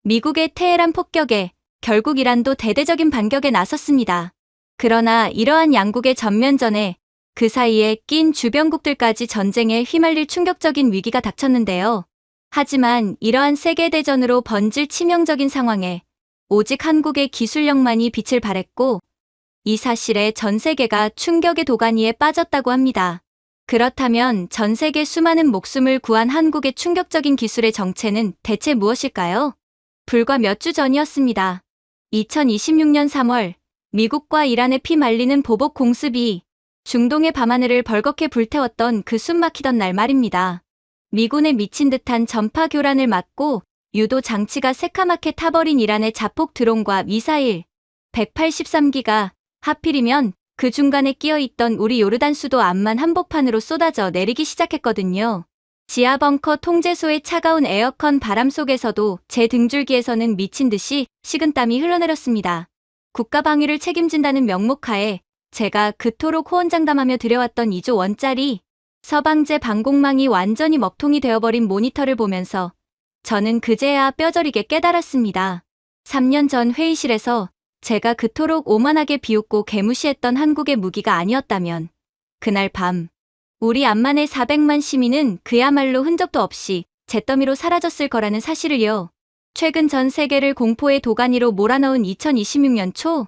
미국의 테헤란 폭격에 결국 이란도 대대적인 반격에 나섰습니다. 그러나 이러한 양국의 전면전에 그 사이에 낀 주변국들까지 전쟁에 휘말릴 충격적인 위기가 닥쳤는데요. 하지만 이러한 세계대전으로 번질 치명적인 상황에 오직 한국의 기술력만이 빛을 발했고 이 사실에 전 세계가 충격의 도가니에 빠졌다고 합니다. 그렇다면 전 세계 수많은 목숨을 구한 한국의 충격적인 기술의 정체는 대체 무엇일까요? 불과 몇 주 전이었습니다. 2026년 3월 미국과 이란의 피 말리는 보복 공습이 중동의 밤하늘을 벌겋게 불태웠던 그 숨막히던 날 말입니다. 미군의 미친 듯한 전파 교란을 막고 유도 장치가 새카맣게 타버린 이란의 자폭 드론과 미사일 183기가 하필이면 그 중간에 끼어있던 우리 요르단 수도 암만 한복판으로 쏟아져 내리기 시작했거든요. 지하 벙커 통제소의 차가운 에어컨 바람 속에서도 제 등줄기에서는 미친 듯이 식은땀이 흘러내렸습니다. 국가 방위를 책임진다는 명목하에 제가 그토록 호언장담하며 들여왔던 2조 원짜리 서방제 방공망이 완전히 먹통이 되어버린 모니터를 보면서 저는 그제야 뼈저리게 깨달았습니다. 3년 전 회의실에서 제가 그토록 오만하게 비웃고 개무시했던 한국의 무기가 아니었다면 그날 밤 우리 암만의 400만 시민은 그야말로 흔적도 없이 잿더미로 사라졌을 거라는 사실을요. 최근 전 세계를 공포의 도가니로 몰아넣은 2026년 초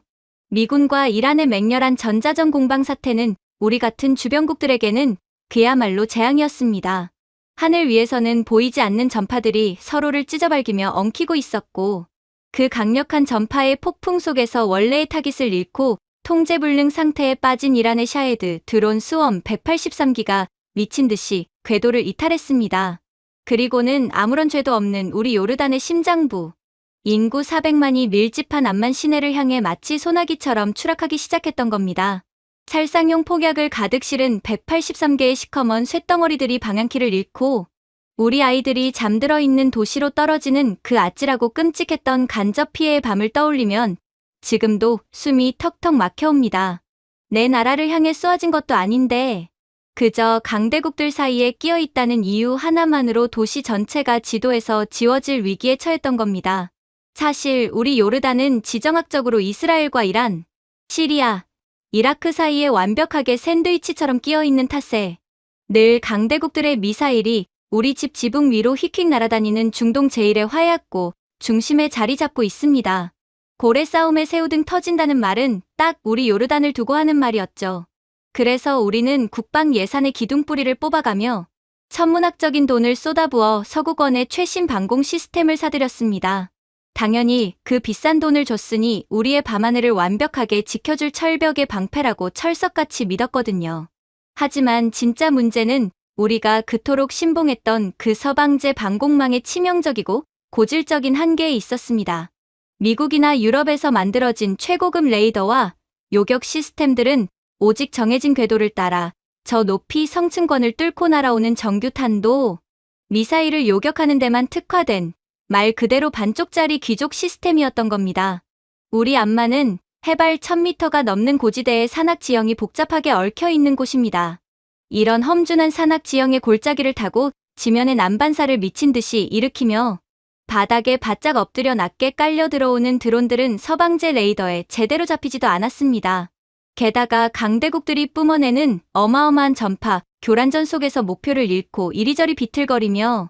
미군과 이란의 맹렬한 전자전 공방 사태는 우리 같은 주변국들에게는 그야말로 재앙이었습니다. 하늘 위에서는 보이지 않는 전파들이 서로를 찢어발기며 엉키고 있었고 그 강력한 전파의 폭풍 속에서 원래의 타깃을 잃고 통제불능 상태에 빠진 이란의 샤헤드 드론 스웜 183기가 미친 듯이 궤도를 이탈했습니다. 그리고는 아무런 죄도 없는 우리 요르단의 심장부, 인구 400만이 밀집한 암만 시내를 향해 마치 소나기처럼 추락하기 시작했던 겁니다. 살상용 폭약을 가득 실은 183개의 시커먼 쇳덩어리들이 방향키를 잃고 우리 아이들이 잠들어 있는 도시로 떨어지는 그 아찔하고 끔찍했던 간접 피해의 밤을 떠올리면 지금도 숨이 턱턱 막혀옵니다. 내 나라를 향해 쏘아진 것도 아닌데 그저 강대국들 사이에 끼어 있다는 이유 하나만으로 도시 전체가 지도에서 지워질 위기에 처했던 겁니다. 사실 우리 요르단은 지정학적으로 이스라엘과 이란, 시리아, 이라크 사이에 완벽하게 샌드위치처럼 끼어 있는 탓에 늘 강대국들의 미사일이 우리 집 지붕 위로 휙휙 날아다니는 중동 제1의 화약고 중심에 자리 잡고 있습니다. 고래 싸움에 새우등 터진다는 말은 딱 우리 요르단을 두고 하는 말이었죠. 그래서 우리는 국방 예산의 기둥뿌리를 뽑아가며 천문학적인 돈을 쏟아부어 서구권의 최신 방공 시스템을 사들였습니다. 당연히 그 비싼 돈을 줬으니 우리의 밤하늘을 완벽하게 지켜줄 철벽의 방패라고 철석같이 믿었거든요. 하지만 진짜 문제는 우리가 그토록 신봉했던 그 서방제 방공망의 치명적이고 고질적인 한계에 있었습니다. 미국이나 유럽에서 만들어진 최고급 레이더와 요격 시스템들은 오직 정해진 궤도를 따라 저 높이 성층권을 뚫고 날아오는 정규탄도 미사일을 요격하는 데만 특화된 말 그대로 반쪽짜리 귀족 시스템이었던 겁니다. 우리 암만은 해발 1000m가 넘는 고지대의 산악 지형이 복잡하게 얽혀 있는 곳입니다. 이런 험준한 산악 지형의 골짜기를 타고 지면의 난반사를 미친 듯이 일으키며 바닥에 바짝 엎드려 낮게 깔려 들어오는 드론들은 서방제 레이더에 제대로 잡히지도 않았습니다. 게다가 강대국들이 뿜어내는 어마어마한 전파, 교란전 속에서 목표를 잃고 이리저리 비틀거리며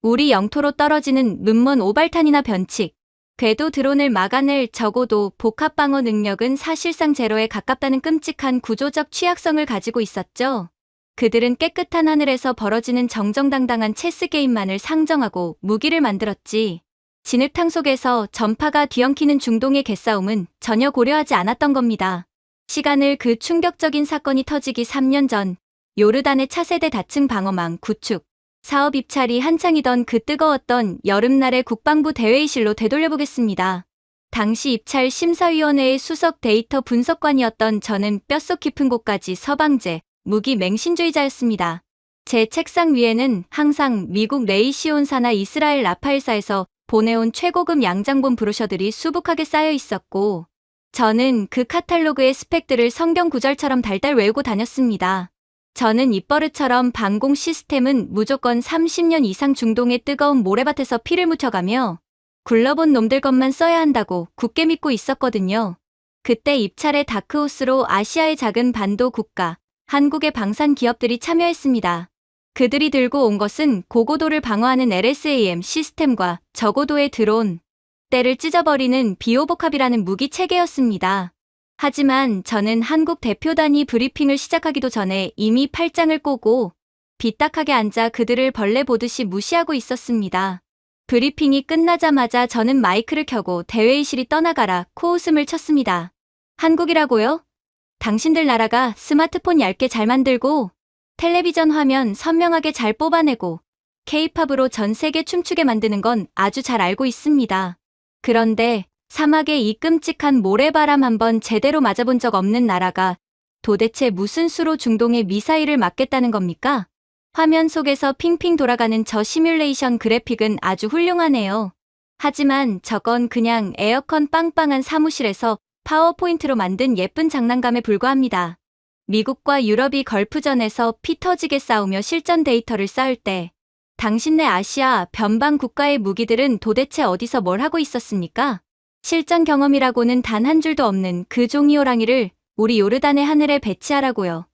우리 영토로 떨어지는 눈먼 오발탄이나 변칙, 궤도 드론을 막아낼 적어도 복합방어 능력은 사실상 제로에 가깝다는 끔찍한 구조적 취약성을 가지고 있었죠. 그들은 깨끗한 하늘에서 벌어지는 정정당당한 체스 게임만을 상정하고 무기를 만들었지. 진흙탕 속에서 전파가 뒤엉키는 중동의 개싸움은 전혀 고려하지 않았던 겁니다. 시간을 그 충격적인 사건이 터지기 3년 전 요르단의 차세대 다층 방어망 구축 사업 입찰이 한창이던 그 뜨거웠던 여름날의 국방부 대회의실로 되돌려보겠습니다. 당시 입찰 심사위원회의 수석 데이터 분석관이었던 저는 뼛속 깊은 곳까지 서방제 무기 맹신주의자였습니다. 제 책상 위에는 항상 미국 레이시온사나 이스라엘 라파엘사에서 보내온 최고급 양장본 브로셔들이 수북하게 쌓여 있었고 저는 그 카탈로그의 스펙들을 성경 구절처럼 달달 외우고 다녔습니다. 저는 입버릇처럼 방공 시스템은 무조건 30년 이상 중동의 뜨거운 모래밭에서 피를 묻혀가며 굴러본 놈들 것만 써야 한다고 굳게 믿고 있었거든요. 그때 입찰에 다크호스로 아시아의 작은 반도 국가, 한국의 방산 기업들이 참여했습니다. 그들이 들고 온 것은 고고도를 방어하는 LSAM 시스템과 저고도의 드론, 때를 찢어버리는 비오복합이라는 무기 체계였습니다. 하지만 저는 한국 대표단이 브리핑을 시작하기도 전에 이미 팔짱을 꼬고 빗딱하게 앉아 그들을 벌레 보듯이 무시하고 있었습니다. 브리핑이 끝나자마자 저는 마이크를 켜고 대회의실이 떠나가라 코웃음을 쳤습니다. 한국이라고요? 당신들 나라가 스마트폰 얇게 잘 만들고 텔레비전 화면 선명하게 잘 뽑아내고 K-팝으로 전 세계 춤추게 만드는 건 아주 잘 알고 있습니다. 그런데 사막에 이 끔찍한 모래바람 한번 제대로 맞아본 적 없는 나라가 도대체 무슨 수로 중동에 미사일을 맞겠다는 겁니까? 화면 속에서 핑핑 돌아가는 저 시뮬레이션 그래픽은 아주 훌륭하네요. 하지만 저건 그냥 에어컨 빵빵한 사무실에서 파워포인트로 만든 예쁜 장난감에 불과합니다. 미국과 유럽이 걸프전에서 피 터지게 싸우며 실전 데이터를 쌓을 때 당신네 아시아 변방 국가의 무기들은 도대체 어디서 뭘 하고 있었습니까? 실전 경험이라고는 단 한 줄도 없는 그 종이 호랑이를 우리 요르단의 하늘에 배치하라고요.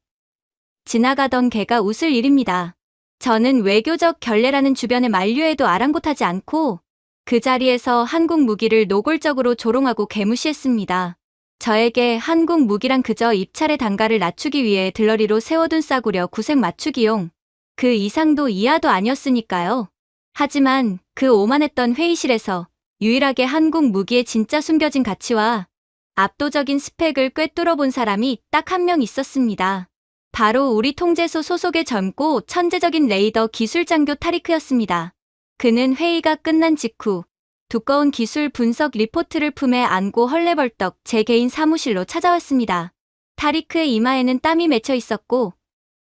지나가던 개가 웃을 일입니다. 저는 외교적 결례라는 주변의 만류에도 아랑곳하지 않고 그 자리에서 한국 무기를 노골적으로 조롱하고 개무시했습니다. 저에게 한국 무기란 그저 입찰의 단가를 낮추기 위해 들러리로 세워둔 싸구려 구색 맞추기용, 그 이상도 이하도 아니었으니까요. 하지만 그 오만했던 회의실에서 유일하게 한국 무기의 진짜 숨겨진 가치와 압도적인 스펙을 꿰뚫어 본 사람이 딱 한 명 있었습니다. 바로 우리 통제소 소속의 젊고 천재적인 레이더 기술 장교 타리크였습니다. 그는 회의가 끝난 직후 두꺼운 기술 분석 리포트를 품에 안고 헐레벌떡 제 개인 사무실로 찾아왔습니다. 타리크의 이마에는 땀이 맺혀 있었고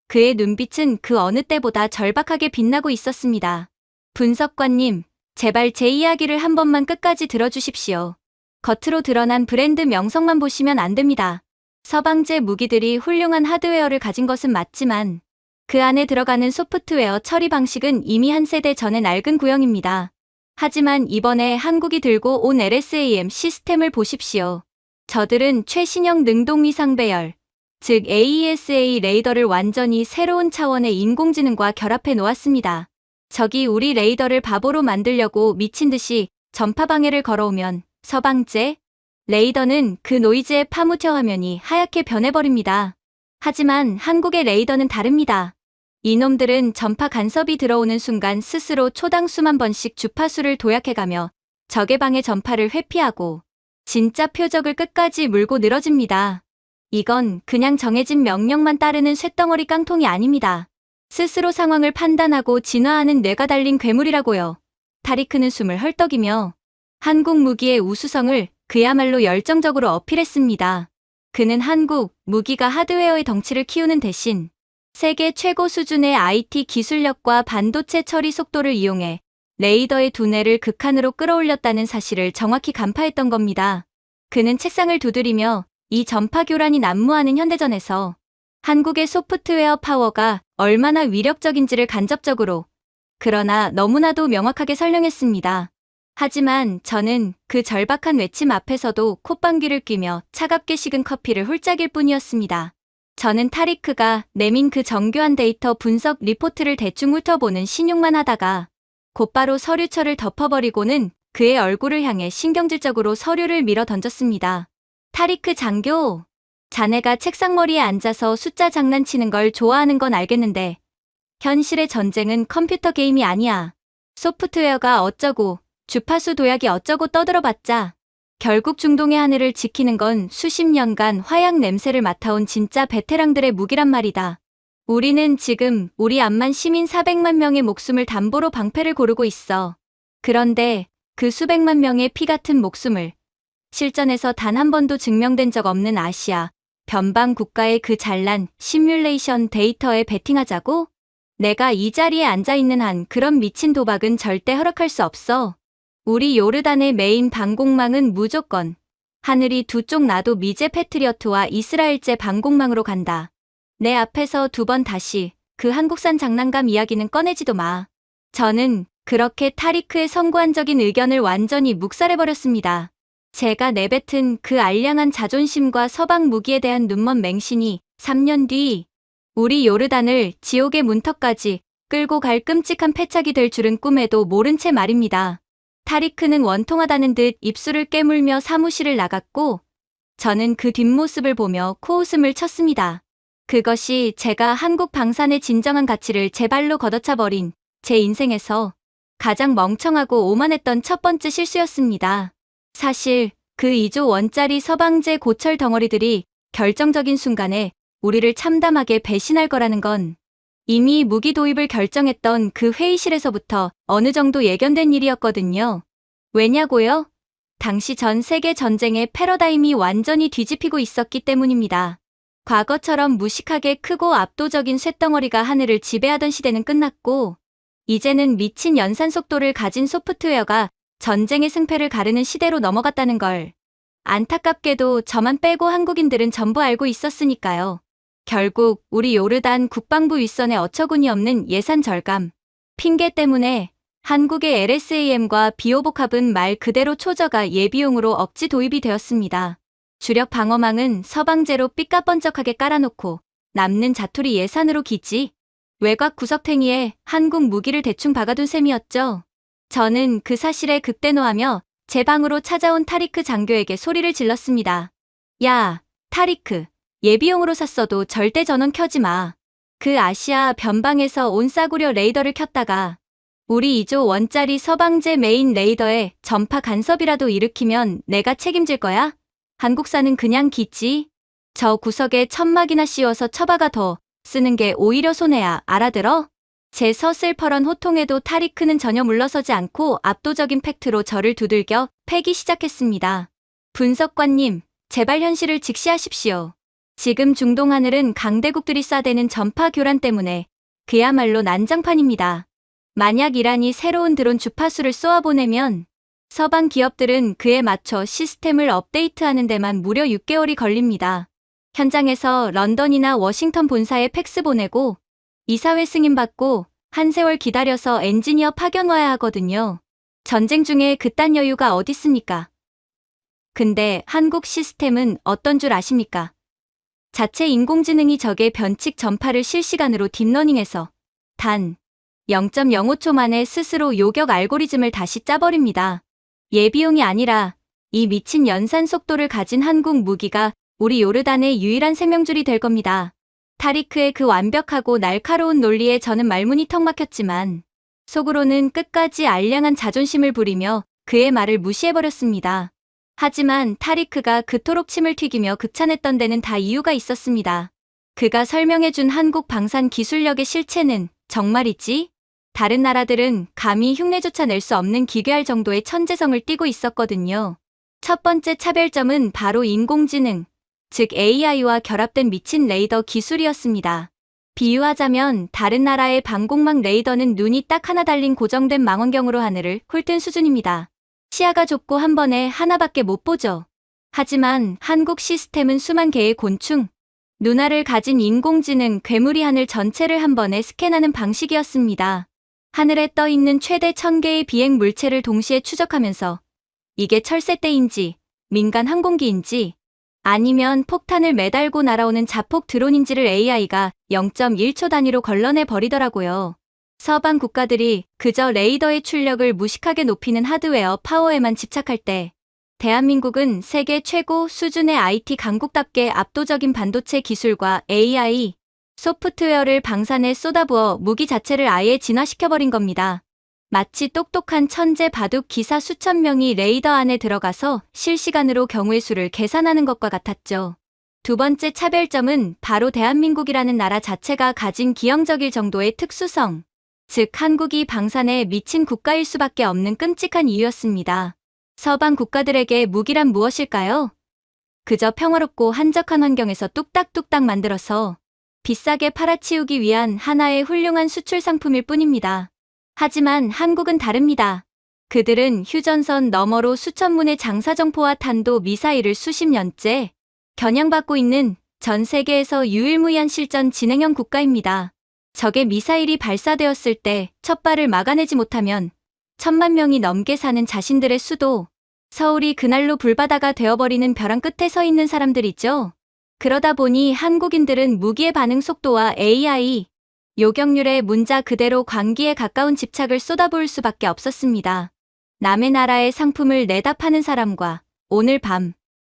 그의 눈빛은 그 어느 때보다 절박하게 빛나고 있었습니다. 분석관님, 제발 제 이야기를 한 번만 끝까지 들어주십시오. 겉으로 드러난 브랜드 명성만 보시면 안 됩니다. 서방제 무기들이 훌륭한 하드웨어를 가진 것은 맞지만 그 안에 들어가는 소프트웨어 처리 방식은 이미 한 세대 전에 낡은 구형입니다. 하지만 이번에 한국이 들고 온 LSAM 시스템을 보십시오. 저들은 최신형 능동위상 배열, 즉 AESA 레이더를 완전히 새로운 차원의 인공지능과 결합해 놓았습니다. 적이 우리 레이더를 바보로 만들려고 미친 듯이 전파 방해를 걸어오면 서방제 레이더는 그 노이즈에 파묻혀 화면이 하얗게 변해버립니다. 하지만 한국의 레이더는 다릅니다. 이놈들은 전파 간섭이 들어오는 순간 스스로 초당 수만 번씩 주파수를 도약해가며 적의 방해 전파를 회피하고 진짜 표적을 끝까지 물고 늘어집니다. 이건 그냥 정해진 명령만 따르는 쇳덩어리 깡통이 아닙니다. 스스로 상황을 판단하고 진화하는 뇌가 달린 괴물이라고요. 타리크는 숨을 헐떡이며 한국 무기의 우수성을 그야말로 열정적으로 어필했습니다. 그는 한국 무기가 하드웨어의 덩치를 키우는 대신 세계 최고 수준의 IT 기술력과 반도체 처리 속도를 이용해 레이더의 두뇌를 극한으로 끌어올렸다는 사실을 정확히 간파했던 겁니다. 그는 책상을 두드리며 이 전파 교란이 난무하는 현대전에서 한국의 소프트웨어 파워가 얼마나 위력적인지를 간접적으로, 그러나 너무나도 명확하게 설명했습니다. 하지만 저는 그 절박한 외침 앞에서도 콧방귀를 뀌며 차갑게 식은 커피를 홀짝일 뿐이었습니다. 저는 타리크가 내민 그 정교한 데이터 분석 리포트를 대충 훑어보는 신용만 하다가 곧바로 서류철을 덮어버리고는 그의 얼굴을 향해 신경질적으로 서류를 밀어 던졌습니다. 타리크 장교, 자네가 책상머리에 앉아서 숫자 장난치는 걸 좋아하는 건 알겠는데 현실의 전쟁은 컴퓨터 게임이 아니야. 소프트웨어가 어쩌고 주파수 도약이 어쩌고 떠들어봤자 결국 중동의 하늘을 지키는 건 수십 년간 화약 냄새를 맡아온 진짜 베테랑들의 무기란 말이다. 우리는 지금 우리 암만 시민 400만 명의 목숨을 담보로 방패를 고르고 있어. 그런데 그 수백만 명의 피 같은 목숨을 실전에서 단 한 번도 증명된 적 없는 아시아 변방 국가의 그 잘난 시뮬레이션 데이터에 베팅하자고? 내가 이 자리에 앉아있는 한 그런 미친 도박은 절대 허락할 수 없어. 우리 요르단의 메인 방공망은 무조건 하늘이 두 쪽 나도 미제 패트리어트와 이스라엘제 방공망으로 간다. 내 앞에서 두 번 다시 그 한국산 장난감 이야기는 꺼내지도 마. 저는 그렇게 타리크의 선구안적인 의견을 완전히 묵살해버렸습니다. 제가 내뱉은 그 알량한 자존심과 서방 무기에 대한 눈먼 맹신이 3년 뒤 우리 요르단을 지옥의 문턱까지 끌고 갈 끔찍한 패착이 될 줄은 꿈에도 모른 채 말입니다. 타리크는 원통하다는 듯 입술을 깨물며 사무실을 나갔고 저는 그 뒷모습을 보며 코웃음을 쳤습니다. 그것이 제가 한국 방산의 진정한 가치를 제 발로 걷어차버린 제 인생에서 가장 멍청하고 오만했던 첫 번째 실수였습니다. 사실 그 2조 원짜리 서방제 고철 덩어리들이 결정적인 순간에 우리를 참담하게 배신할 거라는 건 이미 무기 도입을 결정했던 그 회의실에서부터 어느 정도 예견된 일이었거든요. 왜냐고요? 당시 전 세계 전쟁의 패러다임이 완전히 뒤집히고 있었기 때문입니다. 과거처럼 무식하게 크고 압도적인 쇳덩어리가 하늘을 지배하던 시대는 끝났고 이제는 미친 연산 속도를 가진 소프트웨어가 전쟁의 승패를 가르는 시대로 넘어갔다는 걸 안타깝게도 저만 빼고 한국인들은 전부 알고 있었으니까요. 결국 우리 요르단 국방부 윗선에 어처구니 없는 예산 절감 핑계 때문에 한국의 LSAM과 비호복합은 말 그대로 초저가 예비용으로 억지 도입이 되었습니다. 주력 방어망은 서방제로 삐까번쩍하게 깔아놓고 남는 자투리 예산으로 기지 외곽 구석탱이에 한국 무기를 대충 박아둔 셈이었죠. 저는 그 사실에 극대노하며 제 방으로 찾아온 타리크 장교에게 소리를 질렀습니다. 야, 타리크. 예비용으로 샀어도 절대 전원 켜지 마. 그 아시아 변방에서 온 싸구려 레이더를 켰다가 우리 2조 원짜리 서방제 메인 레이더에 전파 간섭이라도 일으키면 내가 책임질 거야? 한국산은 그냥 기지. 저 구석에 천막이나 씌워서 처박아 둬 쓰는 게 오히려 손해야. 알아들어? 제 서슬퍼런 호통에도 타리크는 전혀 물러서지 않고 압도적인 팩트로 저를 두들겨 패기 시작했습니다. 분석관님, 제발 현실을 직시하십시오. 지금 중동 하늘은 강대국들이 쏴대는 전파 교란 때문에 그야말로 난장판입니다. 만약 이란이 새로운 드론 주파수를 쏘아보내면 서방 기업들은 그에 맞춰 시스템을 업데이트하는 데만 무려 6개월이 걸립니다. 현장에서 런던이나 워싱턴 본사에 팩스 보내고 이사회 승인받고 한 세월 기다려서 엔지니어 파견 와야 하거든요. 전쟁 중에 그딴 여유가 어딨습니까? 근데 한국 시스템은 어떤 줄 아십니까? 자체 인공지능이 적의 변칙 전파를 실시간으로 딥러닝해서 단 0.05초 만에 스스로 요격 알고리즘을 다시 짜버립니다. 예비용이 아니라 이 미친 연산 속도를 가진 한국 무기가 우리 요르단의 유일한 생명줄이 될 겁니다. 타리크의 그 완벽하고 날카로운 논리에 저는 말문이 턱 막혔지만 속으로는 끝까지 알량한 자존심을 부리며 그의 말을 무시해버렸습니다. 하지만 타리크가 그토록 침을 튀기며 극찬했던 데는 다 이유가 있었습니다. 그가 설명해준 한국 방산 기술력의 실체는 정말이지? 다른 나라들은 감히 흉내조차 낼 수 없는 기괴할 정도의 천재성을 띠고 있었거든요. 첫 번째 차별점은 바로 인공지능, 즉 AI와 결합된 미친 레이더 기술이었습니다. 비유하자면 다른 나라의 방공망 레이더는 눈이 딱 하나 달린 고정된 망원경으로 하늘을 훑은 수준입니다. 시야가 좁고 한 번에 하나밖에 못 보죠. 하지만 한국 시스템은 수만 개의 곤충, 눈알을 가진 인공지능 괴물이 하늘 전체를 한 번에 스캔하는 방식이었습니다. 하늘에 떠있는 최대 1000개의 비행 물체를 동시에 추적하면서 이게 철새떼인지 민간 항공기인지 아니면 폭탄을 매달고 날아오는 자폭 드론인지를 AI가 0.1초 단위로 걸러내 버리더라고요. 서방 국가들이 그저 레이더의 출력을 무식하게 높이는 하드웨어 파워에만 집착할 때 대한민국은 세계 최고 수준의 IT 강국답게 압도적인 반도체 기술과 AI, 소프트웨어를 방산에 쏟아부어 무기 자체를 아예 진화시켜버린 겁니다. 마치 똑똑한 천재 바둑 기사 수천 명이 레이더 안에 들어가서 실시간으로 경우의 수를 계산하는 것과 같았죠. 두 번째 차별점은 바로 대한민국이라는 나라 자체가 가진 기형적일 정도의 특수성, 즉 한국이 방산에 미친 국가일 수밖에 없는 끔찍한 이유였습니다. 서방 국가들에게 무기란 무엇일까요? 그저 평화롭고 한적한 환경에서 뚝딱뚝딱 만들어서 비싸게 팔아치우기 위한 하나의 훌륭한 수출 상품일 뿐입니다. 하지만 한국은 다릅니다. 그들은 휴전선 너머로 수천 문의 장사정포와 탄도 미사일을 수십 년째 겨냥받고 있는 전 세계에서 유일무이한 실전 진행형 국가입니다. 적의 미사일이 발사되었을 때 첫 발을 막아내지 못하면 1,000만 명이 넘게 사는 자신들의 수도, 서울이 그날로 불바다가 되어버리는 벼랑 끝에 서 있는 사람들이죠. 그러다 보니 한국인들은 무기의 반응 속도와 AI, 요격률의 문자 그대로 광기에 가까운 집착을 쏟아부을 수밖에 없었습니다. 남의 나라의 상품을 내다 파는 사람과 오늘 밤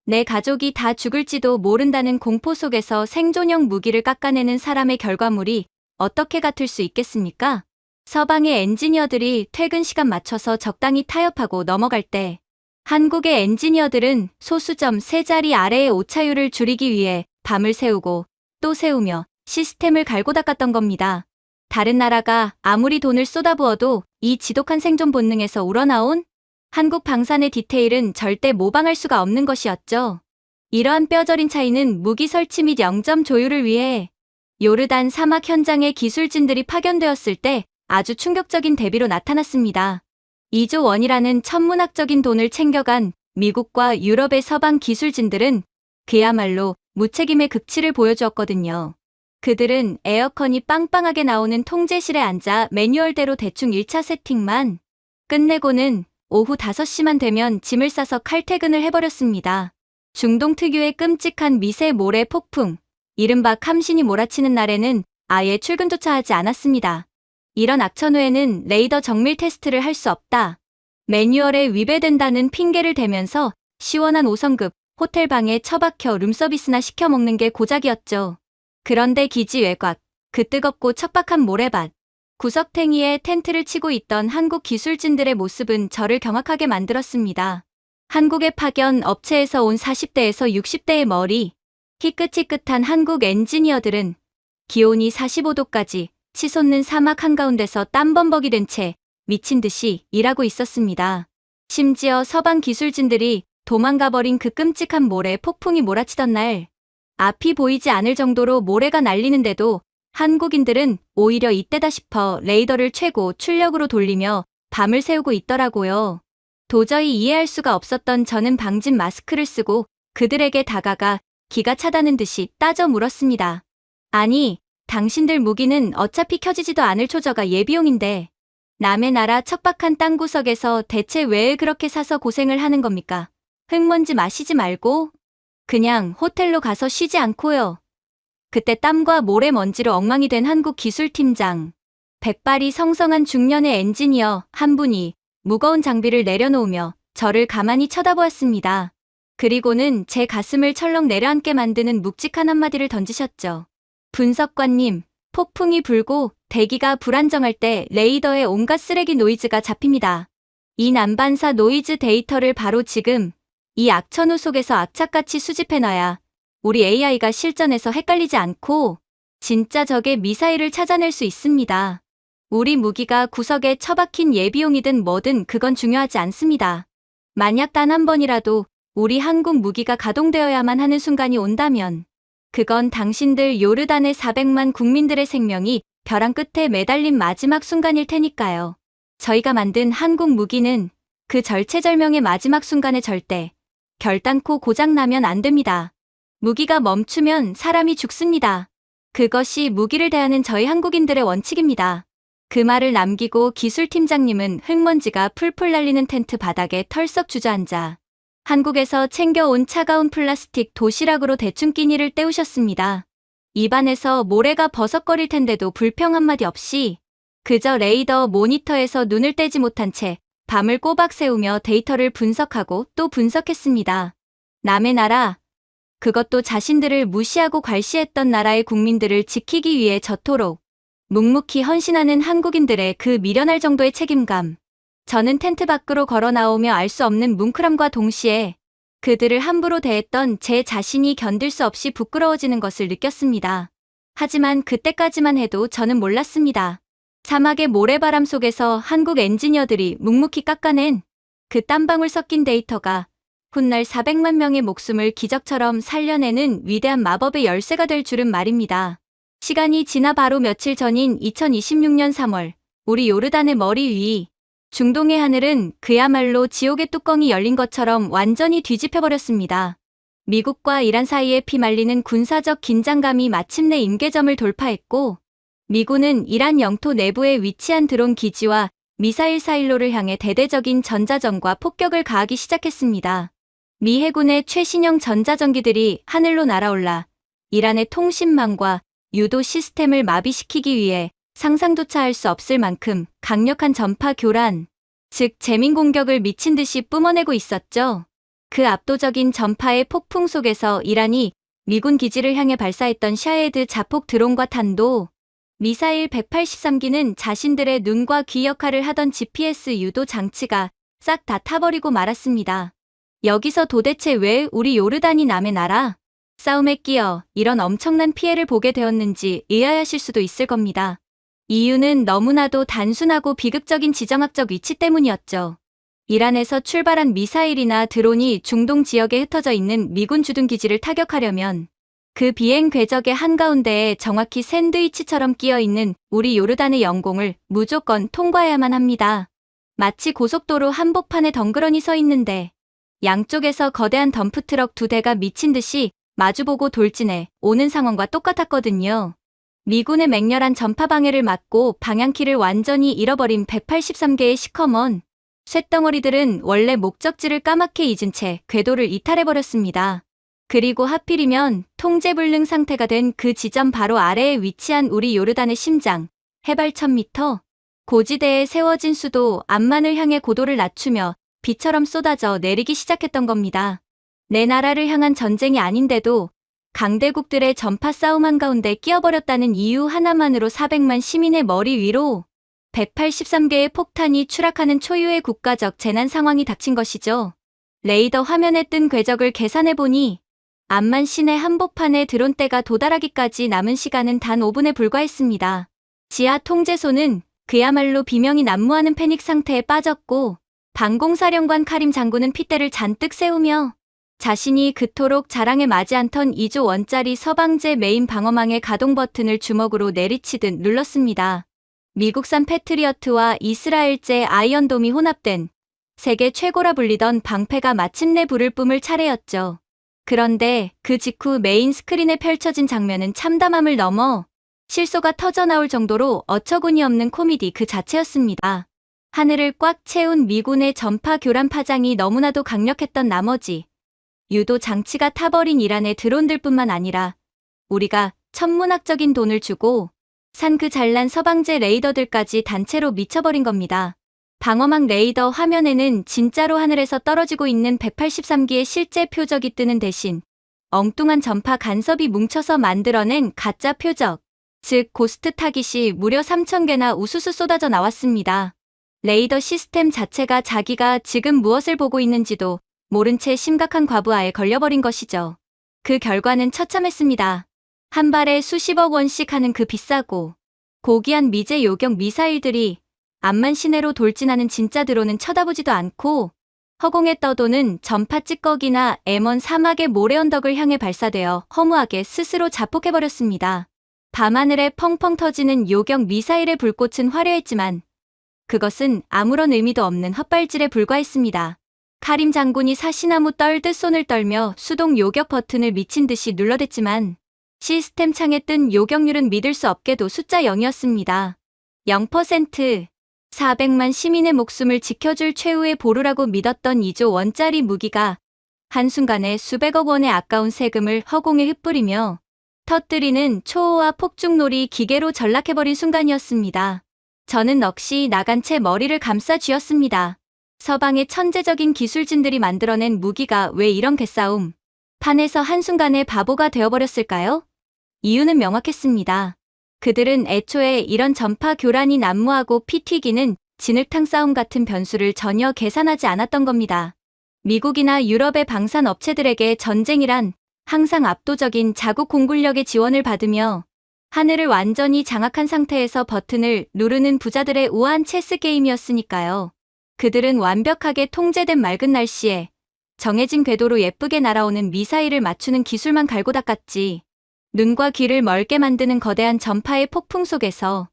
내 가족이 다 죽을지도 모른다는 공포 속에서 생존형 무기를 깎아내는 사람의 결과물이 어떻게 같을 수 있겠습니까? 서방의 엔지니어들이 퇴근 시간 맞춰서 적당히 타협하고 넘어갈 때 한국의 엔지니어들은 소수점 3자리 아래의 오차율을 줄이기 위해 밤을 새우고 또 새우며 시스템을 갈고 닦았던 겁니다. 다른 나라가 아무리 돈을 쏟아부어도 이 지독한 생존 본능에서 우러나온 한국 방산의 디테일은 절대 모방할 수가 없는 것이었죠. 이러한 뼈저린 차이는 무기 설치 및 영점 조율을 위해 요르단 사막 현장에 기술진들이 파견되었을 때 아주 충격적인 대비로 나타났습니다. 2조 원이라는 천문학적인 돈을 챙겨간 미국과 유럽의 서방 기술진들은 그야말로 무책임의 극치를 보여주었거든요. 그들은 에어컨이 빵빵하게 나오는 통제실에 앉아 매뉴얼대로 대충 1차 세팅만 끝내고는 오후 5시만 되면 짐을 싸서 칼퇴근을 해버렸습니다. 중동 특유의 끔찍한 미세 모래 폭풍, 이른바 감신이 몰아치는 날에는 아예 출근조차 하지 않았습니다. 이런 악천 후에는 레이더 정밀 테스트를 할 수 없다. 매뉴얼에 위배된다는 핑계를 대면서 시원한 5성급 호텔방에 처박혀 룸서비스나 시켜 먹는 게 고작이었죠. 그런데 기지외곽, 그 뜨겁고 척박한 모래밭, 구석탱이에 텐트를 치고 있던 한국 기술진들의 모습은 저를 경악하게 만들었습니다. 한국의 파견 업체에서 온 40대에서 60대의 머리, 희끗희끗한 한국 엔지니어들은 기온이 45도까지 치솟는 사막 한가운데서 땀범벅이 된 채 미친 듯이 일하고 있었습니다. 심지어 서방 기술진들이 도망가버린 그 끔찍한 모래 폭풍이 몰아치던 날, 앞이 보이지 않을 정도로 모래가 날리는데도 한국인들은 오히려 이때다 싶어 레이더를 최고 출력으로 돌리며 밤을 새우고 있더라고요. 도저히 이해할 수가 없었던 저는 방진 마스크를 쓰고 그들에게 다가가 기가 차다는 듯이 따져 물었습니다. 아니, 당신들 무기는 어차피 켜지지도 않을 초저가 예비용인데 남의 나라 척박한 땅구석에서 대체 왜 그렇게 사서 고생을 하는 겁니까? 흙먼지 마시지 말고 그냥 호텔로 가서 쉬지 않고요. 그때 땀과 모래먼지로 엉망이 된 한국 기술팀장, 백발이 성성한 중년의 엔지니어 한 분이 무거운 장비를 내려놓으며 저를 가만히 쳐다보았습니다. 그리고는 제 가슴을 철렁 내려앉게 만드는 묵직한 한마디를 던지셨죠. 분석관님, 폭풍이 불고 대기가 불안정할 때 레이더에 온갖 쓰레기 노이즈가 잡힙니다. 이 난반사 노이즈 데이터를 바로 지금 이 악천후 속에서 악착같이 수집해놔야 우리 AI가 실전에서 헷갈리지 않고 진짜 적의 미사일을 찾아낼 수 있습니다. 우리 무기가 구석에 처박힌 예비용이든 뭐든 그건 중요하지 않습니다. 만약 단 한 번이라도 우리 한국 무기가 가동되어야만 하는 순간이 온다면 그건 당신들 요르단의 400만 국민들의 생명이 벼랑 끝에 매달린 마지막 순간일 테니까요. 저희가 만든 한국 무기는 그 절체절명의 마지막 순간에 절대 결단코 고장나면 안 됩니다. 무기가 멈추면 사람이 죽습니다. 그것이 무기를 대하는 저희 한국인들의 원칙입니다. 그 말을 남기고 기술팀장님은 흙먼지가 풀풀 날리는 텐트 바닥에 털썩 주저앉아 한국에서 챙겨온 차가운 플라스틱 도시락으로 대충 끼니를 때우셨습니다. 입안에서 모래가 버석거릴 텐데도 불평 한마디 없이 그저 레이더 모니터에서 눈을 떼지 못한 채 밤을 꼬박 새우며 데이터를 분석하고 또 분석했습니다. 남의 나라, 그것도 자신들을 무시하고 괄시했던 나라의 국민들을 지키기 위해 저토록 묵묵히 헌신하는 한국인들의 그 미련할 정도의 책임감. 저는 텐트 밖으로 걸어 나오며 알 수 없는 뭉클함과 동시에 그들을 함부로 대했던 제 자신이 견딜 수 없이 부끄러워지는 것을 느꼈습니다. 하지만 그때까지만 해도 저는 몰랐습니다. 사막의 모래바람 속에서 한국 엔지니어들이 묵묵히 깎아낸 그 땀방울 섞인 데이터가 훗날 400만 명의 목숨을 기적처럼 살려내는 위대한 마법의 열쇠가 될 줄은 말입니다. 시간이 지나 바로 며칠 전인 2026년 3월, 우리 요르단의 머리 위, 중동의 하늘은 그야말로 지옥의 뚜껑이 열린 것처럼 완전히 뒤집혀버렸습니다. 미국과 이란 사이에 피말리는 군사적 긴장감이 마침내 임계점을 돌파했고, 미군은 이란 영토 내부에 위치한 드론 기지와 미사일 사일로를 향해 대대적인 전자전과 폭격을 가하기 시작했습니다. 미 해군의 최신형 전자전기들이 하늘로 날아올라 이란의 통신망과 유도 시스템을 마비시키기 위해 상상조차 할 수 없을 만큼 강력한 전파 교란, 즉 재민 공격을 미친 듯이 뿜어내고 있었죠. 그 압도적인 전파의 폭풍 속에서 이란이 미군 기지를 향해 발사했던 샤헤드 자폭 드론과 탄도 미사일 183기는 자신들의 눈과 귀 역할을 하던 GPS 유도 장치가 싹 다 타버리고 말았습니다. 여기서 도대체 왜 우리 요르단이 남의 나라? 싸움에 끼어 이런 엄청난 피해를 보게 되었는지 의아하실 수도 있을 겁니다. 이유는 너무나도 단순하고 비극적인 지정학적 위치 때문이었죠. 이란에서 출발한 미사일이나 드론이 중동 지역에 흩어져 있는 미군 주둔기지를 타격하려면 그 비행 궤적의 한가운데에 정확히 샌드위치처럼 끼어 있는 우리 요르단의 영공을 무조건 통과해야만 합니다. 마치 고속도로 한복판에 덩그러니 서 있는데 양쪽에서 거대한 덤프트럭 2대가 미친 듯이 마주보고 돌진해 오는 상황과 똑같았거든요. 미군의 맹렬한 전파 방해를 막고 방향키를 완전히 잃어버린 183개의 시커먼 쇳덩어리들은 원래 목적지를 까맣게 잊은 채 궤도를 이탈해버렸습니다. 그리고 하필이면 통제불능 상태가 된 그 지점 바로 아래에 위치한 우리 요르단의 심장, 해발 1000m, 고지대에 세워진 수도 암만을 향해 고도를 낮추며 비처럼 쏟아져 내리기 시작했던 겁니다. 내 나라를 향한 전쟁이 아닌데도 강대국들의 전파 싸움 한가운데 끼어버렸다는 이유 하나만으로 400만 시민의 머리 위로 183개의 폭탄이 추락하는 초유의 국가적 재난 상황이 닥친 것이죠. 레이더 화면에 뜬 궤적을 계산해보니 암만 시내 한복판에 드론대가 도달하기까지 남은 시간은 단 5분에 불과했습니다. 지하 통제소는 그야말로 비명이 난무하는 패닉 상태에 빠졌고 방공사령관 카림 장군은 핏대를 잔뜩 세우며 자신이 그토록 자랑에 맞지 않던 2조 원짜리 서방제 메인 방어망의 가동 버튼을 주먹으로 내리치듯 눌렀습니다. 미국산 패트리어트와 이스라엘제 아이언돔이 혼합된 세계 최고라 불리던 방패가 마침내 불을 뿜을 차례였죠. 그런데 그 직후 메인 스크린에 펼쳐진 장면은 참담함을 넘어 실소가 터져나올 정도로 어처구니 없는 코미디 그 자체였습니다. 하늘을 꽉 채운 미군의 전파 교란 파장이 너무나도 강력했던 나머지 유도 장치가 타버린 이란의 드론들뿐만 아니라 우리가 천문학적인 돈을 주고 산 그 잘난 서방제 레이더들까지 단체로 미쳐버린 겁니다. 방어막 레이더 화면에는 진짜로 하늘에서 떨어지고 있는 183기의 실제 표적이 뜨는 대신 엉뚱한 전파 간섭이 뭉쳐서 만들어낸 가짜 표적, 즉 고스트 타깃이 무려 3000개나 우수수 쏟아져 나왔습니다. 레이더 시스템 자체가 자기가 지금 무엇을 보고 있는지도 모른 채 심각한 과부하에 걸려버린 것이죠. 그 결과는 처참했습니다. 한 발에 수십억 원씩 하는 그 비싸고 고귀한 미제 요격 미사일들이 암만 시내로 돌진하는 진짜 드론은 쳐다보지도 않고 허공에 떠도는 전파 찌꺼기나 M1 사막의 모래 언덕을 향해 발사되어 허무하게 스스로 자폭해버렸습니다. 밤하늘에 펑펑 터지는 요격 미사일의 불꽃은 화려했지만 그것은 아무런 의미도 없는 헛발질에 불과했습니다. 카림 장군이 사시나무 떨듯 손을 떨며 수동 요격 버튼을 미친 듯이 눌러댔지만 시스템 창에 뜬 요격률은 믿을 수 없게도 숫자 0이었습니다. 0%. 400만 시민의 목숨을 지켜줄 최후의 보루라고 믿었던 2조 원짜리 무기가 한순간에 수백억 원의 아까운 세금을 허공에 흩뿌리며 터뜨리는 초호화 폭죽놀이 기계로 전락해버린 순간이었습니다. 저는 넋이 나간 채 머리를 감싸 쥐었습니다. 서방의 천재적인 기술진들이 만들어낸 무기가 왜 이런 개싸움 판에서 한순간에 바보가 되어버렸을까요? 이유는 명확했습니다. 그들은 애초에 이런 전파 교란이 난무하고 피 튀기는 진흙탕 싸움 같은 변수를 전혀 계산하지 않았던 겁니다. 미국이나 유럽의 방산 업체들에게 전쟁이란 항상 압도적인 자국 공군력의 지원을 받으며 하늘을 완전히 장악한 상태에서 버튼을 누르는 부자들의 우아한 체스 게임이었으니까요. 그들은 완벽하게 통제된 맑은 날씨에 정해진 궤도로 예쁘게 날아오는 미사일을 맞추는 기술만 갈고 닦았지. 눈과 귀를 멀게 만드는 거대한 전파의 폭풍 속에서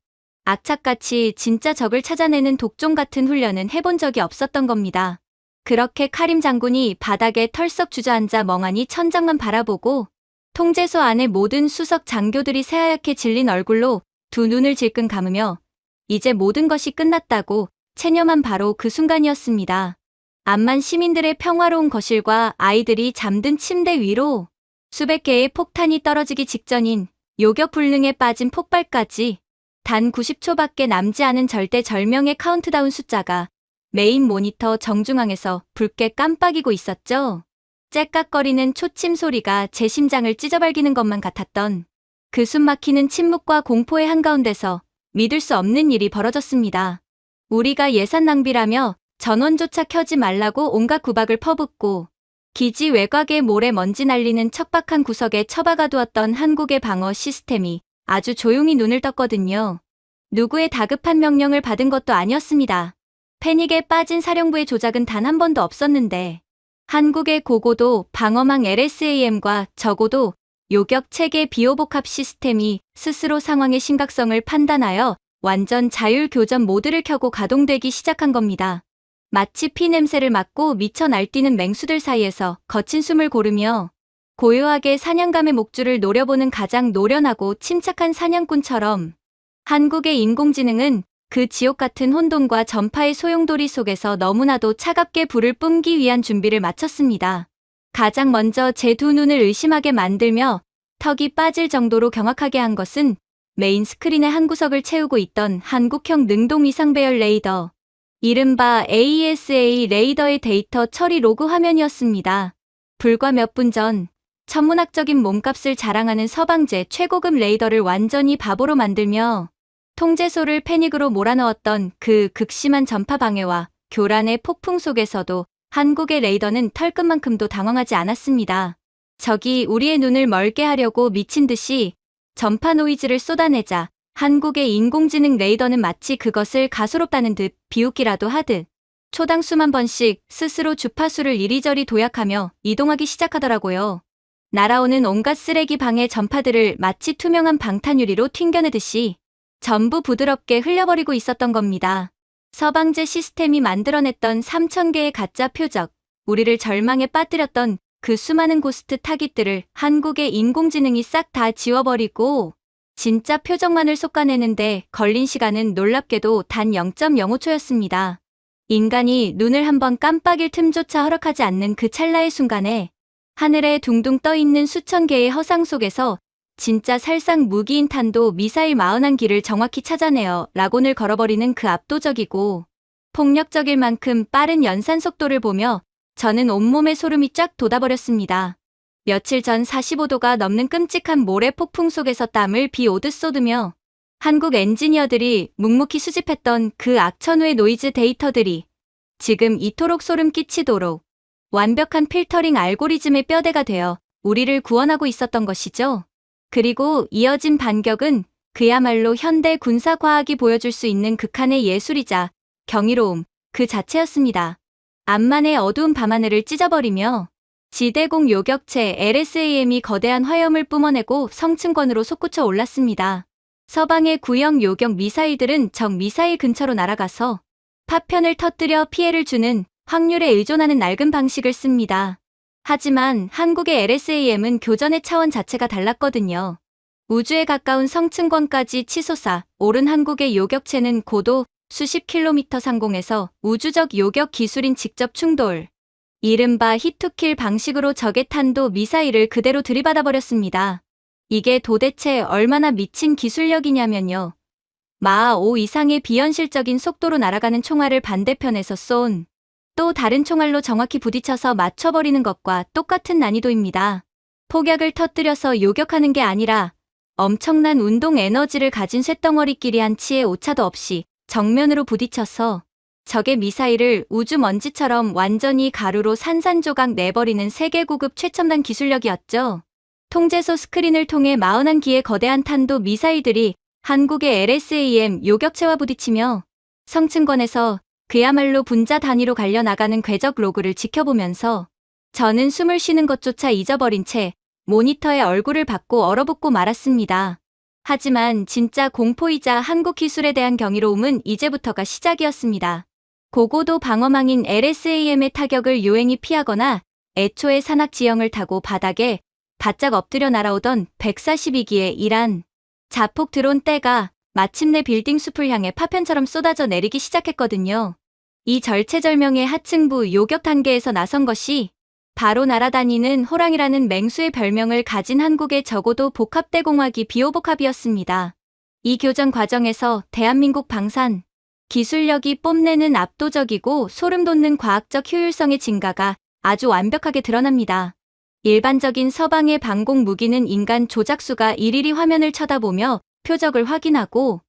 악착같이 진짜 적을 찾아내는 독종 같은 훈련은 해본 적이 없었던 겁니다. 그렇게 카림 장군이 바닥에 털썩 주저앉아 멍하니 천장만 바라보고 통제소 안의 모든 수석 장교들이 새하얗게 질린 얼굴로 두 눈을 질끈 감으며 이제 모든 것이 끝났다고 체념한 바로 그 순간이었습니다. 암만 시민들의 평화로운 거실과 아이들이 잠든 침대 위로 수백 개의 폭탄이 떨어지기 직전인 요격 불능에 빠진 폭발까지 단 90초밖에 남지 않은 절대절명의 카운트다운 숫자가 메인 모니터 정중앙에서 붉게 깜빡이고 있었죠. 째깍거리는 초침 소리가 제 심장을 찢어발기는 것만 같았던 그 숨막히는 침묵과 공포의 한가운데서 믿을 수 없는 일이 벌어졌습니다. 우리가 예산 낭비라며 전원조차 켜지 말라고 온갖 구박을 퍼붓고 기지 외곽에 모래먼지 날리는 척박한 구석에 처박아두었던 한국의 방어 시스템이 아주 조용히 눈을 떴거든요. 누구의 다급한 명령을 받은 것도 아니었습니다. 패닉에 빠진 사령부의 조작은 단 한 번도 없었는데 한국의 고고도 방어망 LSAM과 적어도 요격 체계 비호복합 시스템이 스스로 상황의 심각성을 판단하여 완전 자율 교전 모드를 켜고 가동되기 시작한 겁니다. 마치 피 냄새를 맡고 미쳐 날뛰는 맹수들 사이에서 거친 숨을 고르며 고요하게 사냥감의 목줄을 노려보는 가장 노련하고 침착한 사냥꾼처럼 한국의 인공지능은 그 지옥 같은 혼돈과 전파의 소용돌이 속에서 너무나도 차갑게 불을 뿜기 위한 준비를 마쳤습니다. 가장 먼저 제 두 눈을 의심하게 만들며 턱이 빠질 정도로 경악하게 한 것은 메인 스크린의 한 구석을 채우고 있던 한국형 능동 위상배열 레이더, 이른바 AESA 레이더의 데이터 처리 로그 화면이었습니다. 불과 몇 분 전 천문학적인 몸값을 자랑하는 서방제 최고급 레이더를 완전히 바보로 만들며 통제소를 패닉으로 몰아넣었던 그 극심한 전파 방해와 교란의 폭풍 속에서도 한국의 레이더는 털끝만큼도 당황하지 않았습니다. 적이 우리의 눈을 멀게 하려고 미친 듯이 전파 노이즈를 쏟아내자 한국의 인공지능 레이더는 마치 그것을 가소롭다는 듯 비웃기라도 하듯 초당 수만 번씩 스스로 주파수를 이리저리 도약하며 이동하기 시작하더라고요. 날아오는 온갖 쓰레기 방해 전파들을 마치 투명한 방탄유리로 튕겨내듯이 전부 부드럽게 흘려버리고 있었던 겁니다. 서방제 시스템이 만들어냈던 3,000개의 가짜 표적, 우리를 절망에 빠뜨렸던 그 수많은 고스트 타깃들을 한국의 인공지능이 싹 다 지워버리고 진짜 표적만을 솎아내는데 걸린 시간은 놀랍게도 단 0.05초였습니다. 인간이 눈을 한번 깜빡일 틈조차 허락하지 않는 그 찰나의 순간에 하늘에 둥둥 떠있는 수천 개의 허상 속에서 진짜 살상 무기인 탄도 미사일 41기를 정확히 찾아내어 라곤을 걸어버리는 그 압도적이고 폭력적일 만큼 빠른 연산 속도를 보며 저는 온몸에 소름이 쫙 돋아버렸습니다. 며칠 전 45도가 넘는 끔찍한 모래 폭풍 속에서 땀을 비 오듯 쏟으며 한국 엔지니어들이 묵묵히 수집했던 그 악천후의 노이즈 데이터들이 지금 이토록 소름 끼치도록 완벽한 필터링 알고리즘의 뼈대가 되어 우리를 구원하고 있었던 것이죠. 그리고 이어진 반격은 그야말로 현대 군사과학이 보여줄 수 있는 극한의 예술이자 경이로움 그 자체였습니다. 암만의 어두운 밤하늘을 찢어버리며 지대공 요격체 LSAM이 거대한 화염을 뿜어내고 성층권으로 솟구쳐 올랐습니다. 서방의 구형 요격 미사일들은 적 미사일 근처로 날아가서 파편을 터뜨려 피해를 주는 확률에 의존하는 낡은 방식을 씁니다. 하지만 한국의 LSAM은 교전의 차원 자체가 달랐거든요. 우주에 가까운 성층권까지 치솟아 오른 한국의 요격체는 고도 수십 킬로미터 상공에서 우주적 요격 기술인 직접 충돌, 이른바 히트킬 방식으로 적의 탄도 미사일을 그대로 들이받아버렸습니다. 이게 도대체 얼마나 미친 기술력이냐면요. 마하 5 이상의 비현실적인 속도로 날아가는 총알을 반대편에서 쏜 또 다른 총알로 정확히 부딪혀서 맞춰버리는 것과 똑같은 난이도입니다. 폭약을 터뜨려서 요격하는 게 아니라 엄청난 운동 에너지를 가진 쇳덩어리끼리 한 치의 오차도 없이 정면으로 부딪혀서 적의 미사일을 우주 먼지처럼 완전히 가루로 산산조각 내버리는 세계고급 최첨단 기술력이었죠. 통제소 스크린을 통해 41기의 거대한 탄도 미사일들이 한국의 LSAM 요격체와 부딪히며 성층권에서 그야말로 분자 단위로 갈려나가는 궤적 로그를 지켜보면서 저는 숨을 쉬는 것조차 잊어버린 채 모니터에 얼굴을 받고 얼어붙고 말았습니다. 하지만 진짜 공포이자 한국 기술에 대한 경이로움은 이제부터가 시작이었습니다. 고고도 방어망인 LSAM의 타격을 요행히 피하거나 애초에 산악 지형을 타고 바닥에 바짝 엎드려 날아오던 142기의 이란 자폭 드론 떼가 마침내 빌딩 숲을 향해 파편처럼 쏟아져 내리기 시작했거든요. 이 절체절명의 하층부 요격 단계에서 나선 것이 바로 날아다니는 호랑이라는 맹수의 별명을 가진 한국의 적어도 복합대공화기 비호복합이었습니다. 이 교전 과정에서 대한민국 방산 기술력이 뽐내는 압도적이고 소름 돋는 과학적 효율성의 증가가 아주 완벽하게 드러납니다. 일반적인 서방의 방공 무기는 인간 조작수가 일일이 화면을 쳐다보며 표적을 확인하고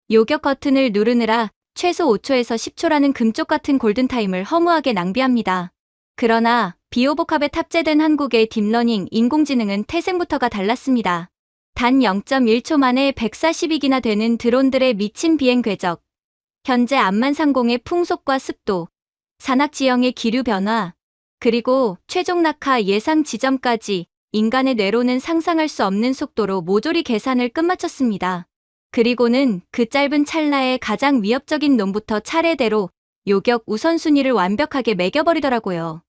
요격 버튼을 누르느라 최소 5초에서 10초라는 금쪽 같은 골든타임을 허무하게 낭비합니다. 그러나 비호복합에 탑재된 한국의 딥러닝 인공지능은 태생부터가 달랐습니다. 단 0.1초 만에 142기나 되는 드론들의 미친 비행 궤적, 현재 암만 상공의 풍속과 습도, 산악 지형의 기류 변화, 그리고 최종 낙하 예상 지점까지 인간의 뇌로는 상상할 수 없는 속도로 모조리 계산을 끝마쳤습니다. 그리고는 그 짧은 찰나에 가장 위협적인 놈부터 차례대로 요격 우선순위를 완벽하게 매겨버리더라고요.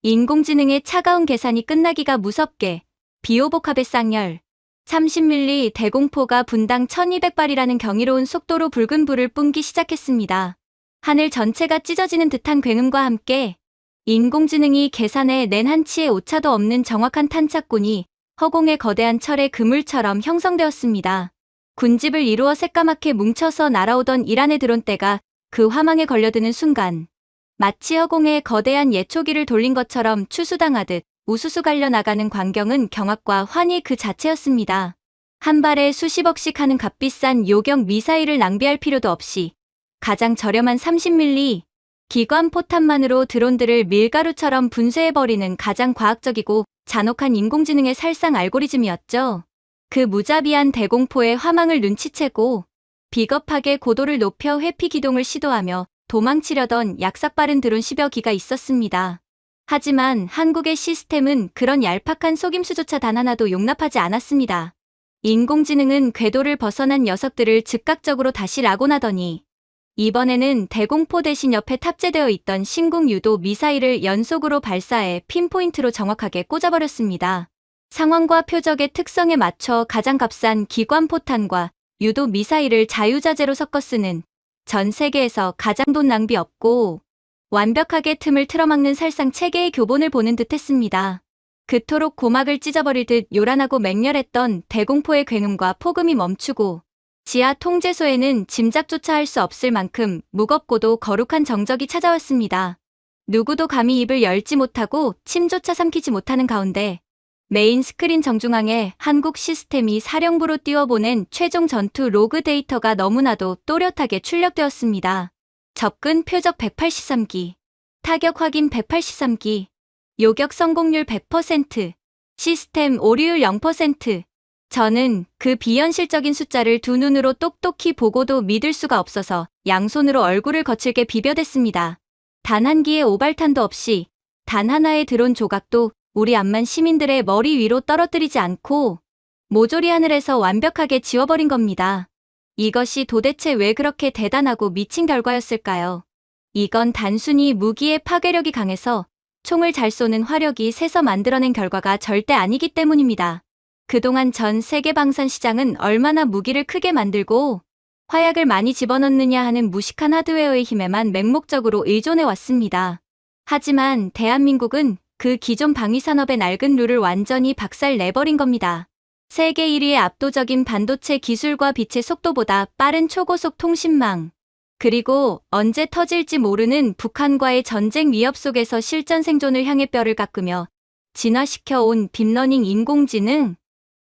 인공지능의 차가운 계산이 끝나기가 무섭게 비호복합의 쌍열, 30mm 대공포가 분당 1200발이라는 경이로운 속도로 붉은 불을 뿜기 시작했습니다. 하늘 전체가 찢어지는 듯한 굉음과 함께 인공지능이 계산해 낸 한치의 오차도 없는 정확한 탄착군이 허공의 거대한 철의 그물처럼 형성되었습니다. 군집을 이루어 새까맣게 뭉쳐서 날아오던 이란의 드론대가 그 화망에 걸려드는 순간 마치 허공에 거대한 예초기를 돌린 것처럼 추수당하듯 우수수 갈려나가는 광경은 경악과 환희 그 자체였습니다. 한 발에 수십억씩 하는 값비싼 요격 미사일을 낭비할 필요도 없이 가장 저렴한 30mm 기관 포탄만으로 드론들을 밀가루처럼 분쇄해버리는 가장 과학적이고 잔혹한 인공지능의 살상 알고리즘이었죠. 그 무자비한 대공포의 화망을 눈치채고 비겁하게 고도를 높여 회피 기동을 시도하며 도망치려던 약삭빠른 드론 10여 기가 있었습니다. 하지만 한국의 시스템은 그런 얄팍한 속임수조차 단 하나도 용납하지 않았습니다. 인공지능은 궤도를 벗어난 녀석들을 즉각적으로 다시 라곤하더니 이번에는 대공포 대신 옆에 탑재되어 있던 신궁 유도 미사일을 연속으로 발사해 핀포인트로 정확하게 꽂아버렸습니다. 상황과 표적의 특성에 맞춰 가장 값싼 기관 포탄과 유도 미사일을 자유자재로 섞어 쓰는 전 세계에서 가장 돈 낭비 없고 완벽하게 틈을 틀어막는 살상 체계의 교본을 보는 듯했습니다. 그토록 고막을 찢어버릴 듯 요란하고 맹렬했던 대공포의 굉음과 폭음이 멈추고 지하 통제소에는 짐작조차 할 수 없을 만큼 무겁고도 거룩한 정적이 찾아왔습니다. 누구도 감히 입을 열지 못하고 침조차 삼키지 못하는 가운데 메인 스크린 정중앙에 한국 시스템이 사령부로 띄워보낸 최종 전투 로그 데이터가 너무나도 또렷하게 출력되었습니다. 접근 표적 183기, 타격 확인 183기, 요격 성공률 100%, 시스템 오류율 0%. 저는 그 비현실적인 숫자를 두 눈으로 똑똑히 보고도 믿을 수가 없어서 양손으로 얼굴을 거칠게 비벼댔습니다. 단 한 기의 오발탄도 없이 단 하나의 드론 조각도 우리 암만 시민들의 머리 위로 떨어뜨리지 않고 모조리 하늘에서 완벽하게 지워버린 겁니다. 이것이 도대체 왜 그렇게 대단하고 미친 결과였을까요? 이건 단순히 무기의 파괴력이 강해서 총을 잘 쏘는 화력이 세서 만들어낸 결과가 절대 아니기 때문입니다. 그동안 전 세계 방산 시장은 얼마나 무기를 크게 만들고 화약을 많이 집어넣느냐 하는 무식한 하드웨어의 힘에만 맹목적으로 의존해왔습니다. 하지만 대한민국은 그 기존 방위산업의 낡은 룰을 완전히 박살내버린 겁니다. 세계 1위의 압도적인 반도체 기술과 빛의 속도보다 빠른 초고속 통신망, 그리고 언제 터질지 모르는 북한과의 전쟁 위협 속에서 실전 생존을 향해 뼈를 깎으며 진화시켜온 딥러닝 인공지능,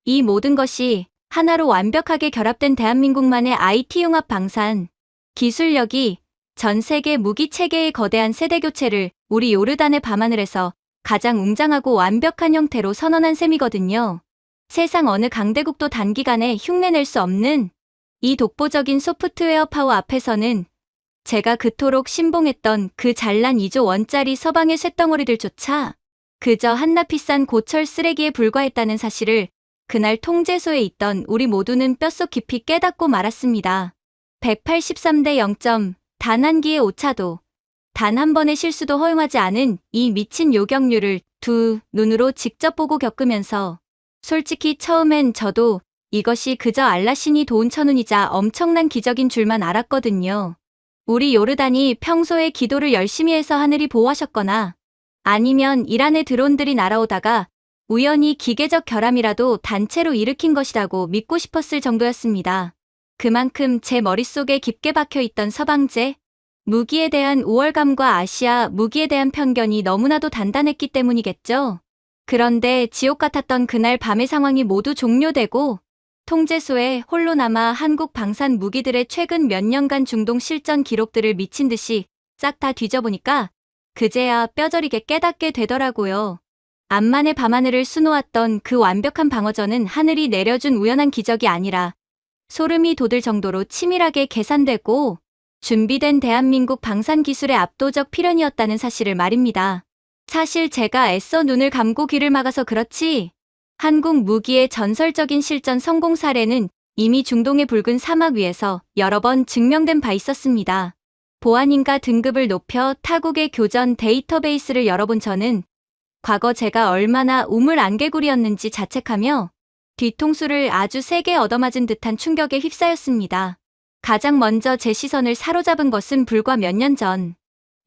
이 모든 것이 하나로 완벽하게 결합된 대한민국만의 IT 융합 방산 기술력이 전 세계 무기 체계의 거대한 세대 교체를 우리 요르단의 밤하늘에서 가장 웅장하고 완벽한 형태로 선언한 셈이거든요. 세상 어느 강대국도 단기간에 흉내낼 수 없는 이 독보적인 소프트웨어 파워 앞에서는 제가 그토록 신봉했던 그 잘난 2조 원짜리 서방의 쇳덩어리들조차 그저 한낱 싼 고철 쓰레기에 불과했다는 사실을 그날 통제소에 있던 우리 모두는 뼛속 깊이 깨닫고 말았습니다. 183대 0점, 단 한 기의 오차도, 단 한 번의 실수도 허용하지 않은 이 미친 요격률을 두 눈으로 직접 보고 겪으면서 솔직히 처음엔 저도 이것이 그저 알라신이 도운 천운이자 엄청난 기적인 줄만 알았거든요. 우리 요르단이 평소에 기도를 열심히 해서 하늘이 보호하셨거나 아니면 이란의 드론들이 날아오다가 우연히 기계적 결함이라도 단체로 일으킨 것이라고 믿고 싶었을 정도였습니다. 그만큼 제 머릿속에 깊게 박혀있던 서방제, 무기에 대한 우월감과 아시아 무기에 대한 편견이 너무나도 단단했기 때문이겠죠. 그런데 지옥 같았던 그날 밤의 상황이 모두 종료되고 통제소에 홀로 남아 한국 방산 무기들의 최근 몇 년간 중동 실전 기록들을 미친 듯이 싹 다 뒤져보니까 그제야 뼈저리게 깨닫게 되더라고요. 암만의 밤하늘을 수놓았던 그 완벽한 방어전은 하늘이 내려준 우연한 기적이 아니라 소름이 돋을 정도로 치밀하게 계산되고 준비된 대한민국 방산 기술의 압도적 필연이었다는 사실을 말입니다. 사실 제가 애써 눈을 감고 귀를 막아서 그렇지 한국 무기의 전설적인 실전 성공 사례는 이미 중동의 붉은 사막 위에서 여러 번 증명된 바 있었습니다. 보안인가 등급을 높여 타국의 교전 데이터베이스를 열어본 저는 과거 제가 얼마나 우물안개구리였는지 자책하며 뒤통수를 아주 세게 얻어맞은 듯한 충격에 휩싸였습니다. 가장 먼저 제 시선을 사로잡은 것은 불과 몇 년 전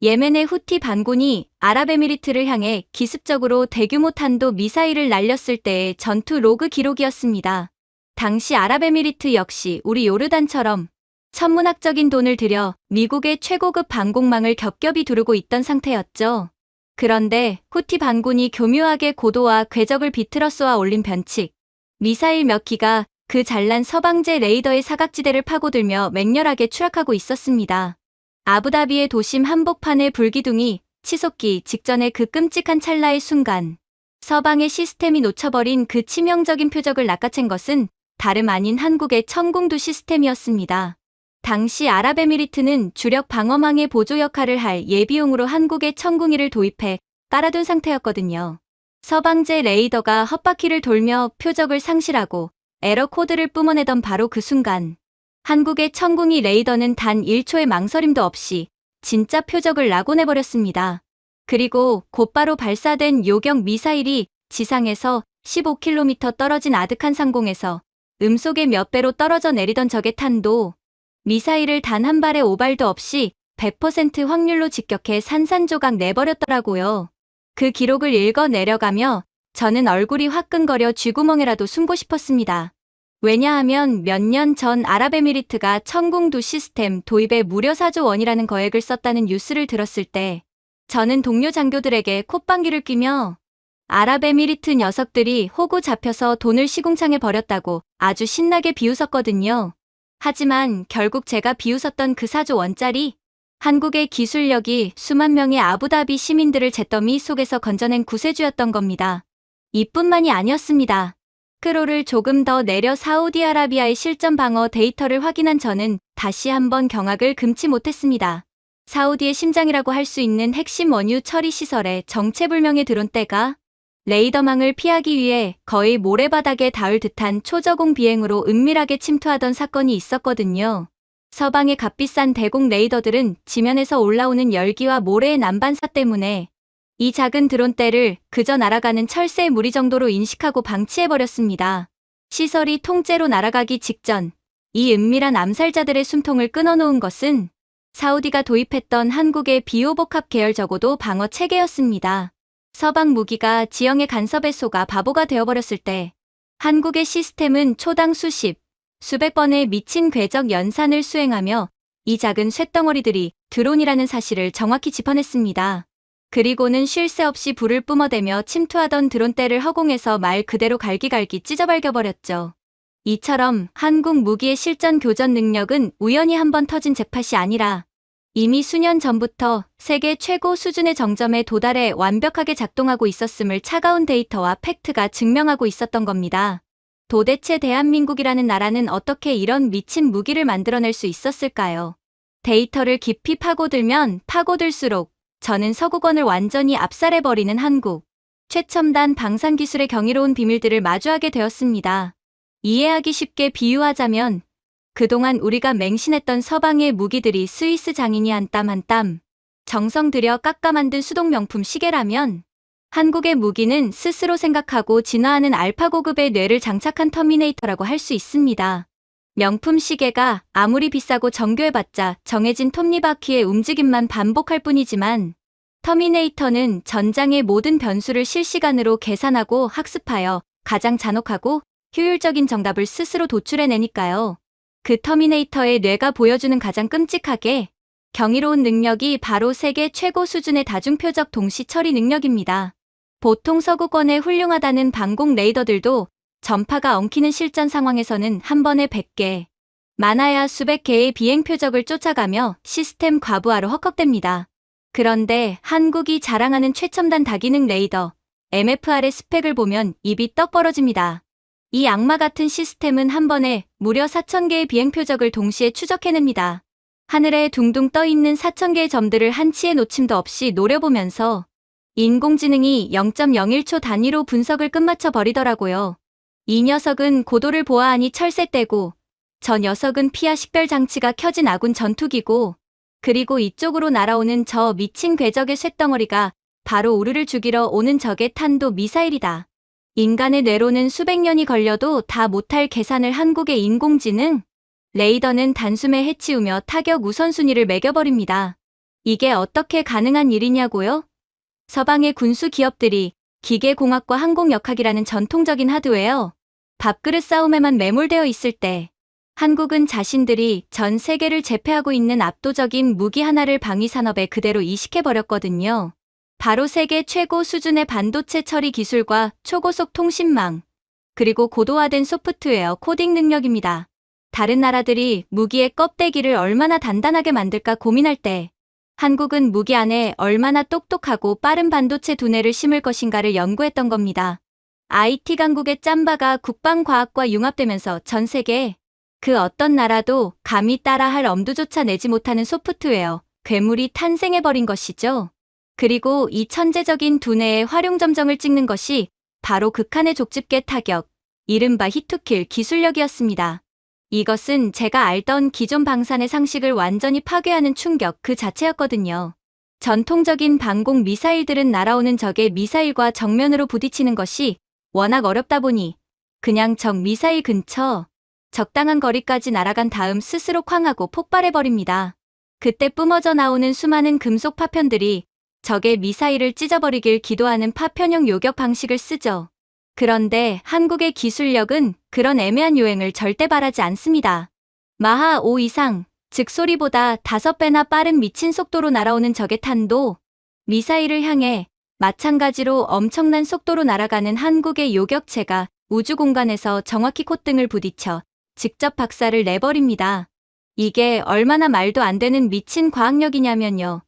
예멘의 후티 반군이 아랍에미리트를 향해 기습적으로 대규모 탄도 미사일을 날렸을 때의 전투 로그 기록이었습니다. 당시 아랍에미리트 역시 우리 요르단처럼 천문학적인 돈을 들여 미국의 최고급 방공망을 겹겹이 두르고 있던 상태였죠. 그런데 후티 반군이 교묘하게 고도와 궤적을 비틀어 쏘아 올린 변칙, 미사일 몇 기가 그 잘난 서방제 레이더의 사각지대를 파고들며 맹렬하게 추락하고 있었습니다. 아부다비의 도심 한복판의 불기둥이 치솟기 직전의 그 끔찍한 찰나의 순간, 서방의 시스템이 놓쳐버린 그 치명적인 표적을 낚아챈 것은 다름 아닌 한국의 천궁두 시스템이었습니다. 당시 아랍에미리트는 주력 방어망의 보조 역할을 할 예비용으로 한국의 천궁이를 도입해 깔아둔 상태였거든요. 서방제 레이더가 헛바퀴를 돌며 표적을 상실하고 에러 코드를 뿜어내던 바로 그 순간, 한국의 천궁이 레이더는 단 1초의 망설임도 없이 진짜 표적을 낙오내버렸습니다. 그리고 곧바로 발사된 요격 미사일이 지상에서 15km 떨어진 아득한 상공에서 음속의 몇 배로 떨어져 내리던 적의 탄도, 미사일을 단 한 발의 오발도 없이 100% 확률로 직격해 산산조각 내버렸더라고요. 그 기록을 읽어 내려가며 저는 얼굴이 화끈거려 쥐구멍에라도 숨고 싶었습니다. 왜냐하면 몇 년 전 아랍에미리트가 천궁두 시스템 도입에 무려 4조 원이라는 거액을 썼다는 뉴스를 들었을 때 저는 동료 장교들에게 콧방귀를 뀌며 아랍에미리트 녀석들이 호구 잡혀서 돈을 시궁창에 버렸다고 아주 신나게 비웃었거든요. 하지만 결국 제가 비웃었던 그 4조 원짜리 한국의 기술력이 수만 명의 아부다비 시민들을 잿더미 속에서 건져낸 구세주였던 겁니다. 이뿐만이 아니었습니다. 크로를 조금 더 내려 사우디아라비아의 실전 방어 데이터를 확인한 저는 다시 한번 경악을 금치 못했습니다. 사우디의 심장이라고 할 수 있는 핵심 원유 처리 시설에 정체불명의 드론대가 레이더망을 피하기 위해 거의 모래바닥에 닿을 듯한 초저공 비행으로 은밀하게 침투하던 사건이 있었거든요. 서방의 값비싼 대공 레이더들은 지면에서 올라오는 열기와 모래의 난반사 때문에 이 작은 드론대를 그저 날아가는 철새 무리 정도로 인식하고 방치해버렸습니다. 시설이 통째로 날아가기 직전 이 은밀한 암살자들의 숨통을 끊어놓은 것은 사우디가 도입했던 한국의 비오복합 계열 적어도 방어 체계였습니다. 서방 무기가 지형의 간섭에 속아 바보가 되어버렸을 때 한국의 시스템은 초당 수백 번의 미친 궤적 연산을 수행하며 이 작은 쇳덩어리들이 드론이라는 사실을 정확히 짚어냈습니다. 그리고는 쉴 새 없이 불을 뿜어대며 침투하던 드론대를 허공에서 말 그대로 갈기갈기 찢어발겨버렸죠. 이처럼 한국 무기의 실전 교전 능력은 우연히 한번 터진 잭팟이 아니라 이미 수년 전부터 세계 최고 수준의 정점에 도달해 완벽하게 작동하고 있었음을 차가운 데이터와 팩트가 증명하고 있었던 겁니다. 도대체 대한민국이라는 나라는 어떻게 이런 미친 무기를 만들어낼 수 있었을까요? 데이터를 깊이 파고들면 파고들수록 저는 서구권을 완전히 압살해버리는 한국, 최첨단 방산기술의 경이로운 비밀들을 마주하게 되었습니다. 이해하기 쉽게 비유하자면 그동안 우리가 맹신했던 서방의 무기들이 스위스 장인이 한 땀 한 땀 정성 들여 깎아 만든 수동 명품 시계라면 한국의 무기는 스스로 생각하고 진화하는 알파 고급의 뇌를 장착한 터미네이터라고 할 수 있습니다. 명품 시계가 아무리 비싸고 정교해봤자 정해진 톱니바퀴의 움직임만 반복할 뿐이지만 터미네이터는 전장의 모든 변수를 실시간으로 계산하고 학습하여 가장 잔혹하고 효율적인 정답을 스스로 도출해내니까요. 그 터미네이터의 뇌가 보여주는 가장 끔찍하게 경이로운 능력이 바로 세계 최고 수준의 다중표적 동시 처리 능력입니다. 보통 서구권의 훌륭하다는 방공 레이더들도 전파가 엉키는 실전 상황에서는 한 번에 100개, 많아야 수백 개의 비행 표적을 쫓아가며 시스템 과부하로 헉헉댑니다. 그런데 한국이 자랑하는 최첨단 다기능 레이더 MFR의 스펙을 보면 입이 떡 벌어집니다. 이 악마 같은 시스템은 한 번에 무려 4,000개의 비행 표적을 동시에 추적해냅니다. 하늘에 둥둥 떠있는 4,000개의 점들을 한치의 놓침도 없이 노려보면서 인공지능이 0.01초 단위로 분석을 끝마쳐 버리더라고요. 이 녀석은 고도를 보아하니 철새떼고 저 녀석은 피하 식별 장치가 켜진 아군 전투기고 그리고 이쪽으로 날아오는 저 미친 궤적의 쇳덩어리가 바로 우리를 죽이러 오는 적의 탄도 미사일이다. 인간의 뇌로는 수백 년이 걸려도 다 못할 계산을 한국의 인공지능 레이더는 단숨에 해치우며 타격 우선순위를 매겨버립니다. 이게 어떻게 가능한 일이냐고요? 서방의 군수 기업들이 기계공학과 항공역학이라는 전통적인 하드웨어, 밥그릇 싸움에만 매몰되어 있을 때 한국은 자신들이 전 세계를 제패하고 있는 압도적인 무기 하나를 방위 산업에 그대로 이식해버렸거든요. 바로 세계 최고 수준의 반도체 처리 기술과 초고속 통신망, 그리고 고도화된 소프트웨어 코딩 능력입니다. 다른 나라들이 무기의 껍데기를 얼마나 단단하게 만들까 고민할 때 한국은 무기 안에 얼마나 똑똑하고 빠른 반도체 두뇌를 심을 것인가를 연구했던 겁니다. IT 강국의 짬바가 국방과학과 융합되면서 전 세계 그 어떤 나라도 감히 따라할 엄두조차 내지 못하는 소프트웨어, 괴물이 탄생해버린 것이죠. 그리고 이 천재적인 두뇌의 활용점정을 찍는 것이 바로 극한의 족집게 타격, 이른바 히트킬 기술력이었습니다. 이것은 제가 알던 기존 방산의 상식을 완전히 파괴하는 충격 그 자체였거든요. 전통적인 방공 미사일들은 날아오는 적의 미사일과 정면으로 부딪히는 것이 워낙 어렵다 보니 그냥 적 미사일 근처 적당한 거리까지 날아간 다음 스스로 쾅하고 폭발해버립니다. 그때 뿜어져 나오는 수많은 금속 파편들이 적의 미사일을 찢어버리길 기도하는 파편형 요격 방식을 쓰죠. 그런데 한국의 기술력은 그런 애매한 요행을 절대 바라지 않습니다. 마하 5 이상, 즉 소리보다 5배나 빠른 미친 속도로 날아오는 적의 탄도, 미사일을 향해 마찬가지로 엄청난 속도로 날아가는 한국의 요격체가 우주 공간에서 정확히 콧등을 부딪혀 직접 박살을 내버립니다. 이게 얼마나 말도 안 되는 미친 과학력이냐면요.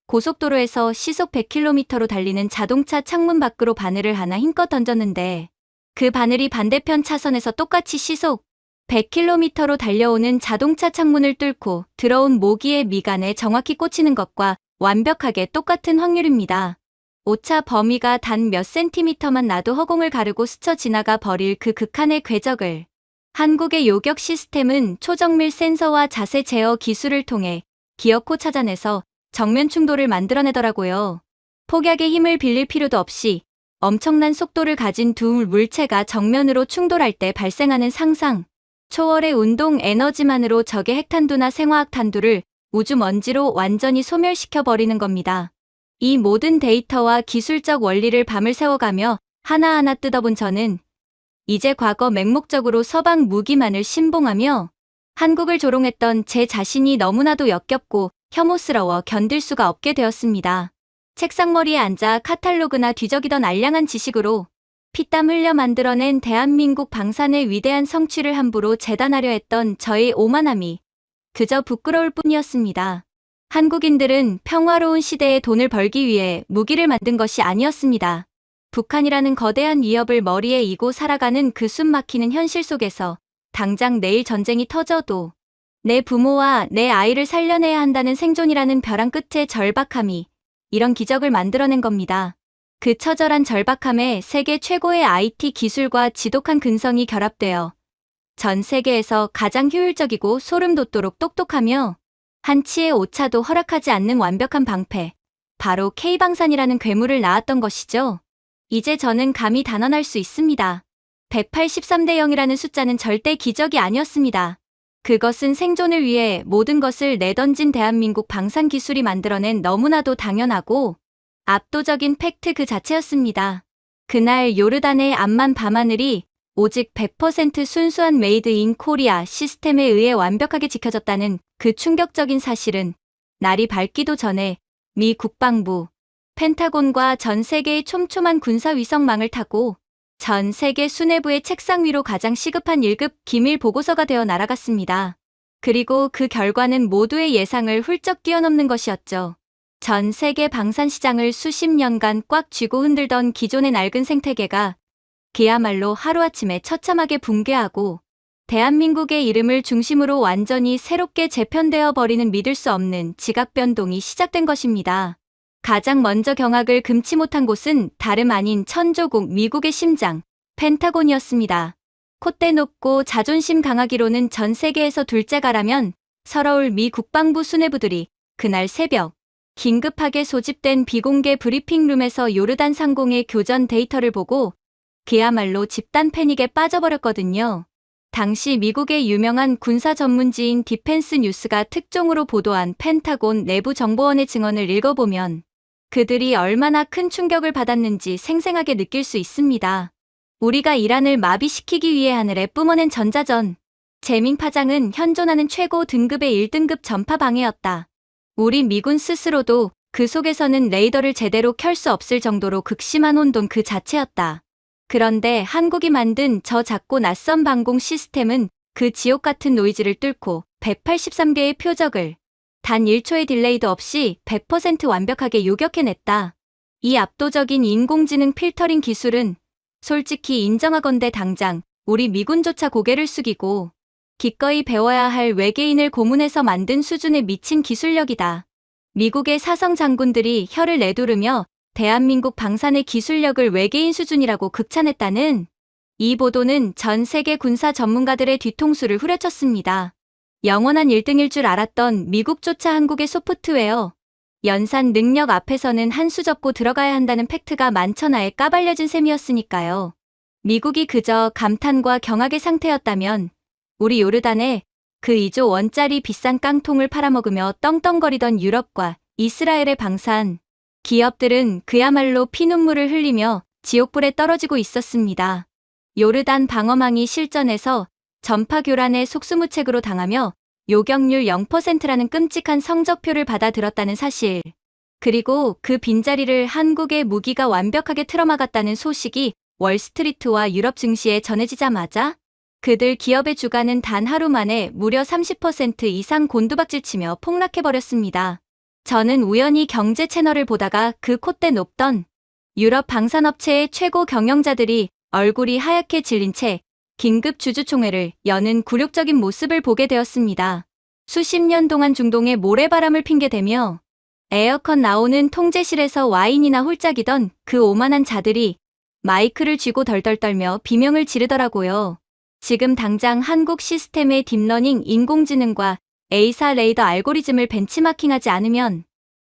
고속도로에서 시속 100km로 달리는 자동차 창문 밖으로 바늘을 하나 힘껏 던졌는데 그 바늘이 반대편 차선에서 똑같이 시속 100km로 달려오는 자동차 창문을 뚫고 들어온 모기의 미간에 정확히 꽂히는 것과 완벽하게 똑같은 확률입니다. 오차 범위가 단 몇 센티미터만 나도 허공을 가르고 스쳐 지나가 버릴 그 극한의 궤적을 한국의 요격 시스템은 초정밀 센서와 자세 제어 기술을 통해 기어코 찾아내서 정면 충돌을 만들어내더라고요. 폭약의 힘을 빌릴 필요도 없이 엄청난 속도를 가진 두 물체가 정면으로 충돌할 때 발생하는 상상 초월의 운동 에너지만으로 적의 핵탄두나 생화학 탄두를 우주 먼지로 완전히 소멸시켜버리는 겁니다. 이 모든 데이터와 기술적 원리를 밤을 새워가며 하나하나 뜯어본 저는 이제 과거 맹목적으로 서방 무기만을 신봉하며 한국을 조롱했던 제 자신이 너무나도 역겹고 혐오스러워 견딜 수가 없게 되었습니다. 책상머리에 앉아 카탈로그나 뒤적이던 알량한 지식으로 피땀 흘려 만들어낸 대한민국 방산의 위대한 성취를 함부로 재단하려 했던 저의 오만함이 그저 부끄러울 뿐이었습니다. 한국인들은 평화로운 시대에 돈을 벌기 위해 무기를 만든 것이 아니었습니다. 북한이라는 거대한 위협을 머리에 이고 살아가는 그 숨막히는 현실 속에서 당장 내일 전쟁이 터져도 내 부모와 내 아이를 살려내야 한다는 생존이라는 벼랑 끝의 절박함이 이런 기적을 만들어낸 겁니다. 그 처절한 절박함에 세계 최고의 IT 기술과 지독한 근성이 결합되어 전 세계에서 가장 효율적이고 소름 돋도록 똑똑하며 한치의 오차도 허락하지 않는 완벽한 방패, 바로 K방산이라는 괴물을 낳았던 것이죠. 이제 저는 감히 단언할 수 있습니다. 183대 0이라는 숫자는 절대 기적이 아니었습니다. 그것은 생존을 위해 모든 것을 내던진 대한민국 방산기술이 만들어낸 너무나도 당연하고 압도적인 팩트 그 자체였습니다. 그날 요르단의 암만 밤하늘이 오직 100% 순수한 메이드 인 코리아 시스템에 의해 완벽하게 지켜졌다는 그 충격적인 사실은 날이 밝기도 전에 미 국방부, 펜타곤과 전 세계의 촘촘한 군사 위성망을 타고 전 세계 수뇌부의 책상 위로 가장 시급한 1급 기밀 보고서가 되어 날아갔습니다. 그리고 그 결과는 모두의 예상을 훌쩍 뛰어넘는 것이었죠. 전 세계 방산 시장을 수십 년간 꽉 쥐고 흔들던 기존의 낡은 생태계가 그야말로 하루아침에 처참하게 붕괴하고 대한민국의 이름을 중심으로 완전히 새롭게 재편되어 버리는 믿을 수 없는 지각 변동이 시작된 것입니다. 가장 먼저 경악을 금치 못한 곳은 다름 아닌 천조국 미국의 심장, 펜타곤이었습니다. 콧대 높고 자존심 강하기로는 전 세계에서 둘째가라면 서러울 미 국방부 수뇌부들이 그날 새벽 긴급하게 소집된 비공개 브리핑룸에서 요르단 상공의 교전 데이터를 보고 그야말로 집단 패닉에 빠져버렸거든요. 당시 미국의 유명한 군사 전문지인 디펜스 뉴스가 특종으로 보도한 펜타곤 내부 정보원의 증언을 읽어보면 그들이 얼마나 큰 충격을 받았는지 생생하게 느낄 수 있습니다. 우리가 이란을 마비시키기 위해 하늘에 뿜어낸 전자전. 제밍 파장은 현존하는 최고 등급의 1등급 전파 방해였다. 우리 미군 스스로도 그 속에서는 레이더를 제대로 켤 수 없을 정도로 극심한 혼돈 그 자체였다. 그런데 한국이 만든 저 작고 낯선 방공 시스템은 그 지옥 같은 노이즈를 뚫고 183개의 표적을 단 1초의 딜레이도 없이 100% 완벽하게 요격해냈다. 이 압도적인 인공지능 필터링 기술은 솔직히 인정하건대 당장 우리 미군조차 고개를 숙이고 기꺼이 배워야 할 외계인을 고문해서 만든 수준에 미친 기술력이다. 미국의 사성 장군들이 혀를 내두르며 대한민국 방산의 기술력을 외계인 수준이라고 극찬했다는 이 보도는 전 세계 군사 전문가들의 뒤통수를 후려쳤습니다. 영원한 1등일 줄 알았던 미국조차 한국의 소프트웨어, 연산 능력 앞에서는 한 수 접고 들어가야 한다는 팩트가 만천하에 까발려진 셈이었으니까요. 미국이 그저 감탄과 경악의 상태였다면 우리 요르단에 그 2조 원짜리 비싼 깡통을 팔아먹으며 떵떵거리던 유럽과 이스라엘의 방산 기업들은 그야말로 피눈물을 흘리며 지옥불에 떨어지고 있었습니다. 요르단 방어망이 실전에서 전파교란의 속수무책으로 당하며 요격률 0%라는 끔찍한 성적표를 받아들었다는 사실, 그리고 그 빈자리를 한국의 무기가 완벽하게 틀어막았다는 소식이 월스트리트와 유럽 증시에 전해지자마자 그들 기업의 주가는 단 하루 만에 무려 30% 이상 곤두박질치며 폭락해버렸습니다. 저는 우연히 경제 채널을 보다가 그 콧대 높던 유럽 방산업체의 최고 경영자들이 얼굴이 하얗게 질린 채 긴급 주주총회를 여는 굴욕적인 모습을 보게 되었습니다. 수십 년 동안 중동의 모래바람을 핑계대며 에어컨 나오는 통제실에서 와인이나 홀짝이던 그 오만한 자들이 마이크를 쥐고 덜덜 떨며 비명을 지르더라고요. 지금 당장 한국 시스템의 딥러닝 인공지능과 A사 레이더 알고리즘을 벤치마킹하지 않으면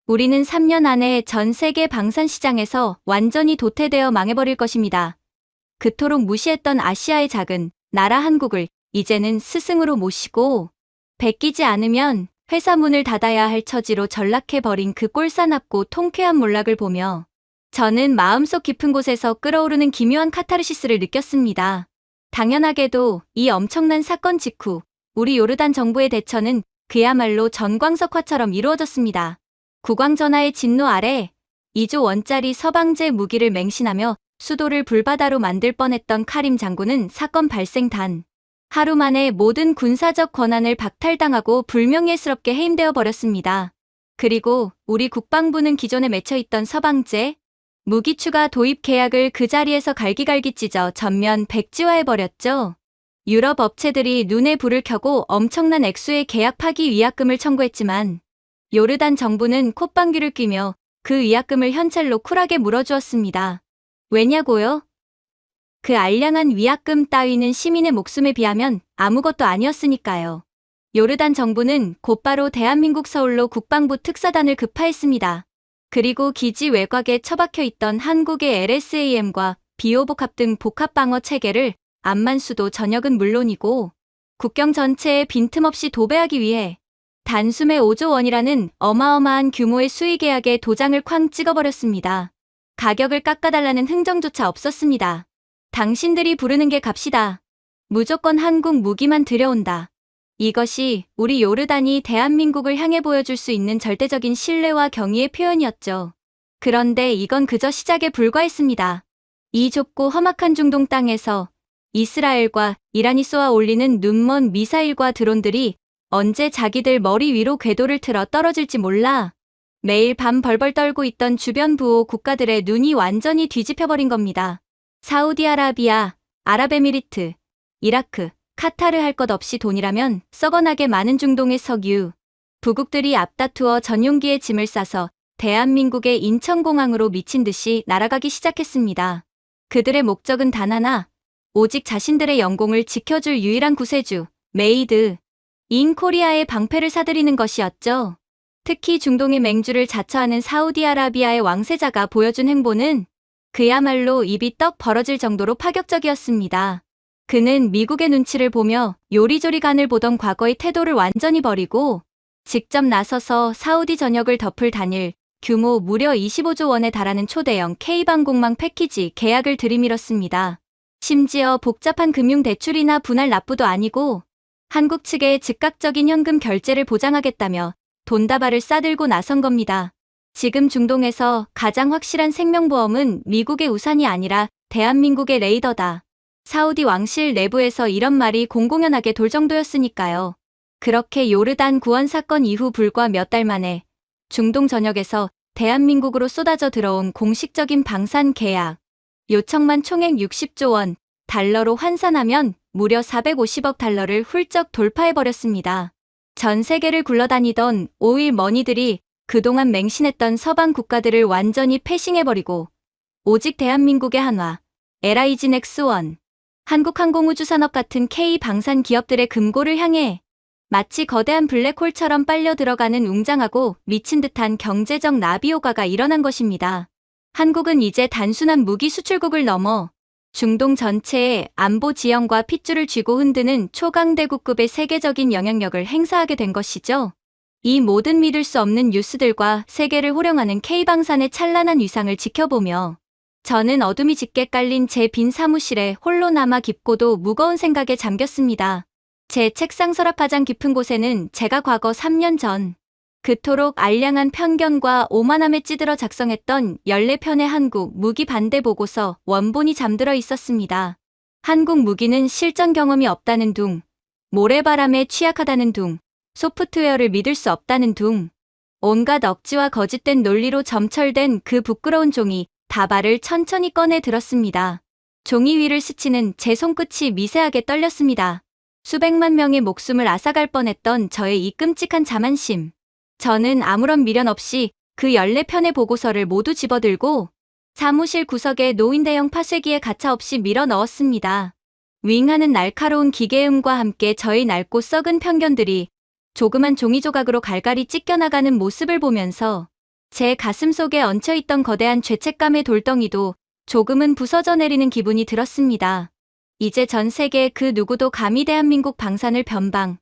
우리는 3년 안에 전 세계 방산 시장에서 완전히 도태되어 망해버릴 것입니다. 그토록 무시했던 아시아의 작은 나라 한국을 이제는 스승으로 모시고 베끼지 않으면 회사 문을 닫아야 할 처지로 전락해버린 그 꼴사납고 통쾌한 몰락을 보며 저는 마음속 깊은 곳에서 끓어오르는 기묘한 카타르시스를 느꼈습니다. 당연하게도 이 엄청난 사건 직후 우리 요르단 정부의 대처는 그야말로 전광석화처럼 이루어졌습니다. 국왕전하의 진노 아래 2조 원짜리 서방제 무기를 맹신하며 수도를 불바다로 만들 뻔했던 카림 장군은 사건 발생 단 하루 만에 모든 군사적 권한을 박탈당하고 불명예스럽게 해임되어 버렸습니다. 그리고 우리 국방부는 기존에 맺혀있던 서방제 무기 추가 도입 계약을 그 자리에서 갈기갈기 찢어 전면 백지화해버렸죠. 유럽 업체들이 눈에 불을 켜고 엄청난 액수의 계약 파기 위약금을 청구했지만 요르단 정부는 콧방귀를 뀌며 그 위약금을 현찰로 쿨하게 물어주었습니다. 왜냐고요? 그 알량한 위약금 따위는 시민의 목숨에 비하면 아무것도 아니었으니까요. 요르단 정부는 곧바로 대한민국 서울로 국방부 특사단을 급파했습니다. 그리고 기지 외곽에 처박혀 있던 한국의 LSAM과 비호복합 등 복합방어 체계를 안만수도 전역은 물론이고 국경 전체에 빈틈없이 도배하기 위해 단숨에 5조 원이라는 어마어마한 규모의 수의 계약에 도장을 쾅 찍어버렸습니다. 가격을 깎아달라는 흥정조차 없었습니다. 당신들이 부르는 게 값이다. 무조건 한국 무기만 들여온다. 이것이 우리 요르단이 대한민국을 향해 보여줄 수 있는 절대적인 신뢰와 경의의 표현이었죠. 그런데 이건 그저 시작에 불과했습니다. 이 좁고 험악한 중동 땅에서 이스라엘과 이란이 쏘아 올리는 눈먼 미사일과 드론들이 언제 자기들 머리 위로 궤도를 틀어 떨어질지 몰라 매일 밤 벌벌 떨고 있던 주변 부호 국가들의 눈이 완전히 뒤집혀버린 겁니다. 사우디아라비아, 아랍에미리트, 이라크, 카타르 할 것 없이 돈이라면 썩어나게 많은 중동의 석유, 부국들이 앞다투어 전용기에 짐을 싸서 대한민국의 인천공항으로 미친 듯이 날아가기 시작했습니다. 그들의 목적은 단 하나, 오직 자신들의 영공을 지켜줄 유일한 구세주, 메이드 인 코리아의 방패를 사들이는 것이었죠. 특히 중동의 맹주를 자처하는 사우디아라비아의 왕세자가 보여준 행보는 그야말로 입이 떡 벌어질 정도로 파격적이었습니다. 그는 미국의 눈치를 보며 요리조리 간을 보던 과거의 태도를 완전히 버리고 직접 나서서 사우디 전역을 덮을 단일 규모 무려 25조 원에 달하는 초대형 K방공망 패키지 계약을 들이밀었습니다. 심지어 복잡한 금융대출이나 분할 납부도 아니고 한국 측의 즉각적인 현금 결제를 보장하겠다며 돈다발을 싸들고 나선 겁니다. 지금 중동에서 가장 확실한 생명보험은 미국의 우산이 아니라 대한민국의 레이더다. 사우디 왕실 내부에서 이런 말이 공공연하게 돌 정도였으니까요. 그렇게 요르단 구원 사건 이후 불과 몇 달 만에 중동 전역에서 대한민국으로 쏟아져 들어온 공식적인 방산 계약. 요청만 총액 60조 원, 달러로 환산하면 무려 450억 달러를 훌쩍 돌파해버렸습니다. 전 세계를 굴러다니던 오일 머니들이 그동안 맹신했던 서방 국가들을 완전히 패싱해버리고 오직 대한민국의 한화, LIG 넥스원, 한국항공우주산업 같은 K방산 기업들의 금고를 향해 마치 거대한 블랙홀처럼 빨려 들어가는 웅장하고 미친 듯한 경제적 나비효과가 일어난 것입니다. 한국은 이제 단순한 무기 수출국을 넘어 중동 전체의 안보 지형과 핏줄을 쥐고 흔드는 초강대국급의 세계적인 영향력을 행사하게 된 것이죠. 이 모든 믿을 수 없는 뉴스들과 세계를 호령하는 K방산의 찬란한 위상을 지켜보며 저는 어둠이 짙게 깔린 제 빈 사무실에 홀로 남아 깊고도 무거운 생각에 잠겼습니다. 제 책상 서랍화장 깊은 곳에는 제가 과거 3년 전 그토록 알량한 편견과 오만함에 찌들어 작성했던 14편의 한국 무기 반대 보고서 원본이 잠들어 있었습니다. 한국 무기는 실전 경험이 없다는 둥, 모래바람에 취약하다는 둥, 소프트웨어를 믿을 수 없다는 둥, 온갖 억지와 거짓된 논리로 점철된 그 부끄러운 종이 다발을 천천히 꺼내 들었습니다. 종이 위를 스치는 제 손끝이 미세하게 떨렸습니다. 수백만 명의 목숨을 앗아갈 뻔했던 저의 이 끔찍한 자만심. 저는 아무런 미련 없이 그 14편의 보고서를 모두 집어들고 사무실 구석에 놓인 대형 파쇄기에 가차없이 밀어 넣었습니다. 윙하는 날카로운 기계음과 함께 저의 낡고 썩은 편견들이 조그만 종이 조각으로 갈갈이 찢겨나가는 모습을 보면서 제 가슴 속에 얹혀있던 거대한 죄책감의 돌덩이도 조금은 부서져 내리는 기분이 들었습니다. 이제 전 세계 그 누구도 감히 대한민국 방산을 변방,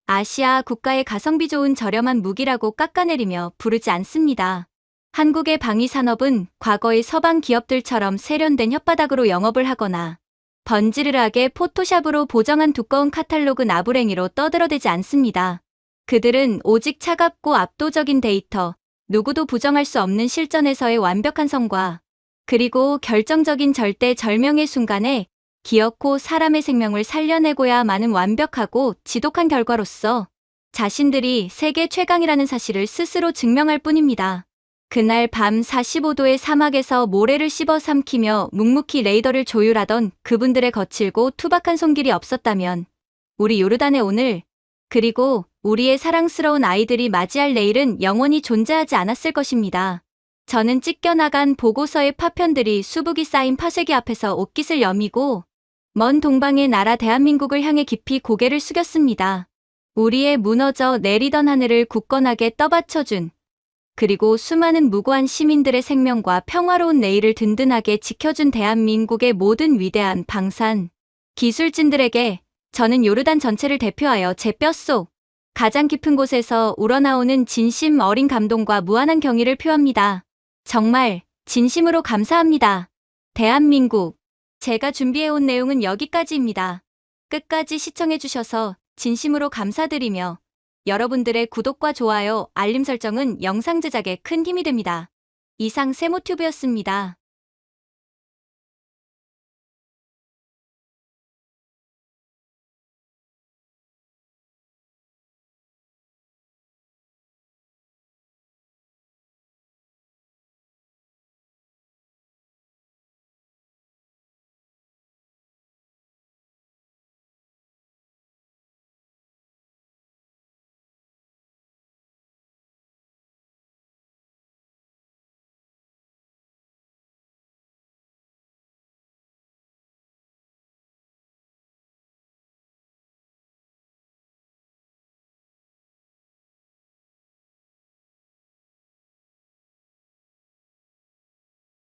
아시아 국가의 가성비 좋은 저렴한 무기라고 깎아내리며 부르지 않습니다. 한국의 방위산업은 과거의 서방 기업들처럼 세련된 혓바닥으로 영업을 하거나 번지르르하게 포토샵으로 보정한 두꺼운 카탈로그 나부랭이로 떠들어대지 않습니다. 그들은 오직 차갑고 압도적인 데이터, 누구도 부정할 수 없는 실전에서의 완벽한 성과, 그리고 결정적인 절대절명의 순간에 기어코 사람의 생명을 살려내고야 마는 완벽하고 지독한 결과로서 자신들이 세계 최강이라는 사실을 스스로 증명할 뿐입니다. 그날 밤 45도의 사막에서 모래를 씹어 삼키며 묵묵히 레이더를 조율하던 그분들의 거칠고 투박한 손길이 없었다면 우리 요르단의 오늘, 그리고 우리의 사랑스러운 아이들이 맞이할 내일은 영원히 존재하지 않았을 것입니다. 저는 찢겨나간 보고서의 파편들이 수북이 쌓인 파쇄기 앞에서 옷깃을 여미고 먼 동방의 나라 대한민국을 향해 깊이 고개를 숙였습니다. 우리의 무너져 내리던 하늘을 굳건하게 떠받쳐준 그리고 수많은 무고한 시민들의 생명과 평화로운 내일을 든든하게 지켜준 대한민국의 모든 위대한 방산 기술진들에게 저는 요르단 전체를 대표하여 제 뼛속 가장 깊은 곳에서 우러나오는 진심 어린 감동과 무한한 경의를 표합니다. 정말 진심으로 감사합니다. 대한민국. 제가 준비해온 내용은 여기까지입니다. 끝까지 시청해주셔서 진심으로 감사드리며 여러분들의 구독과 좋아요, 알림 설정은 영상 제작에 큰 힘이 됩니다. 이상 세모튜브였습니다.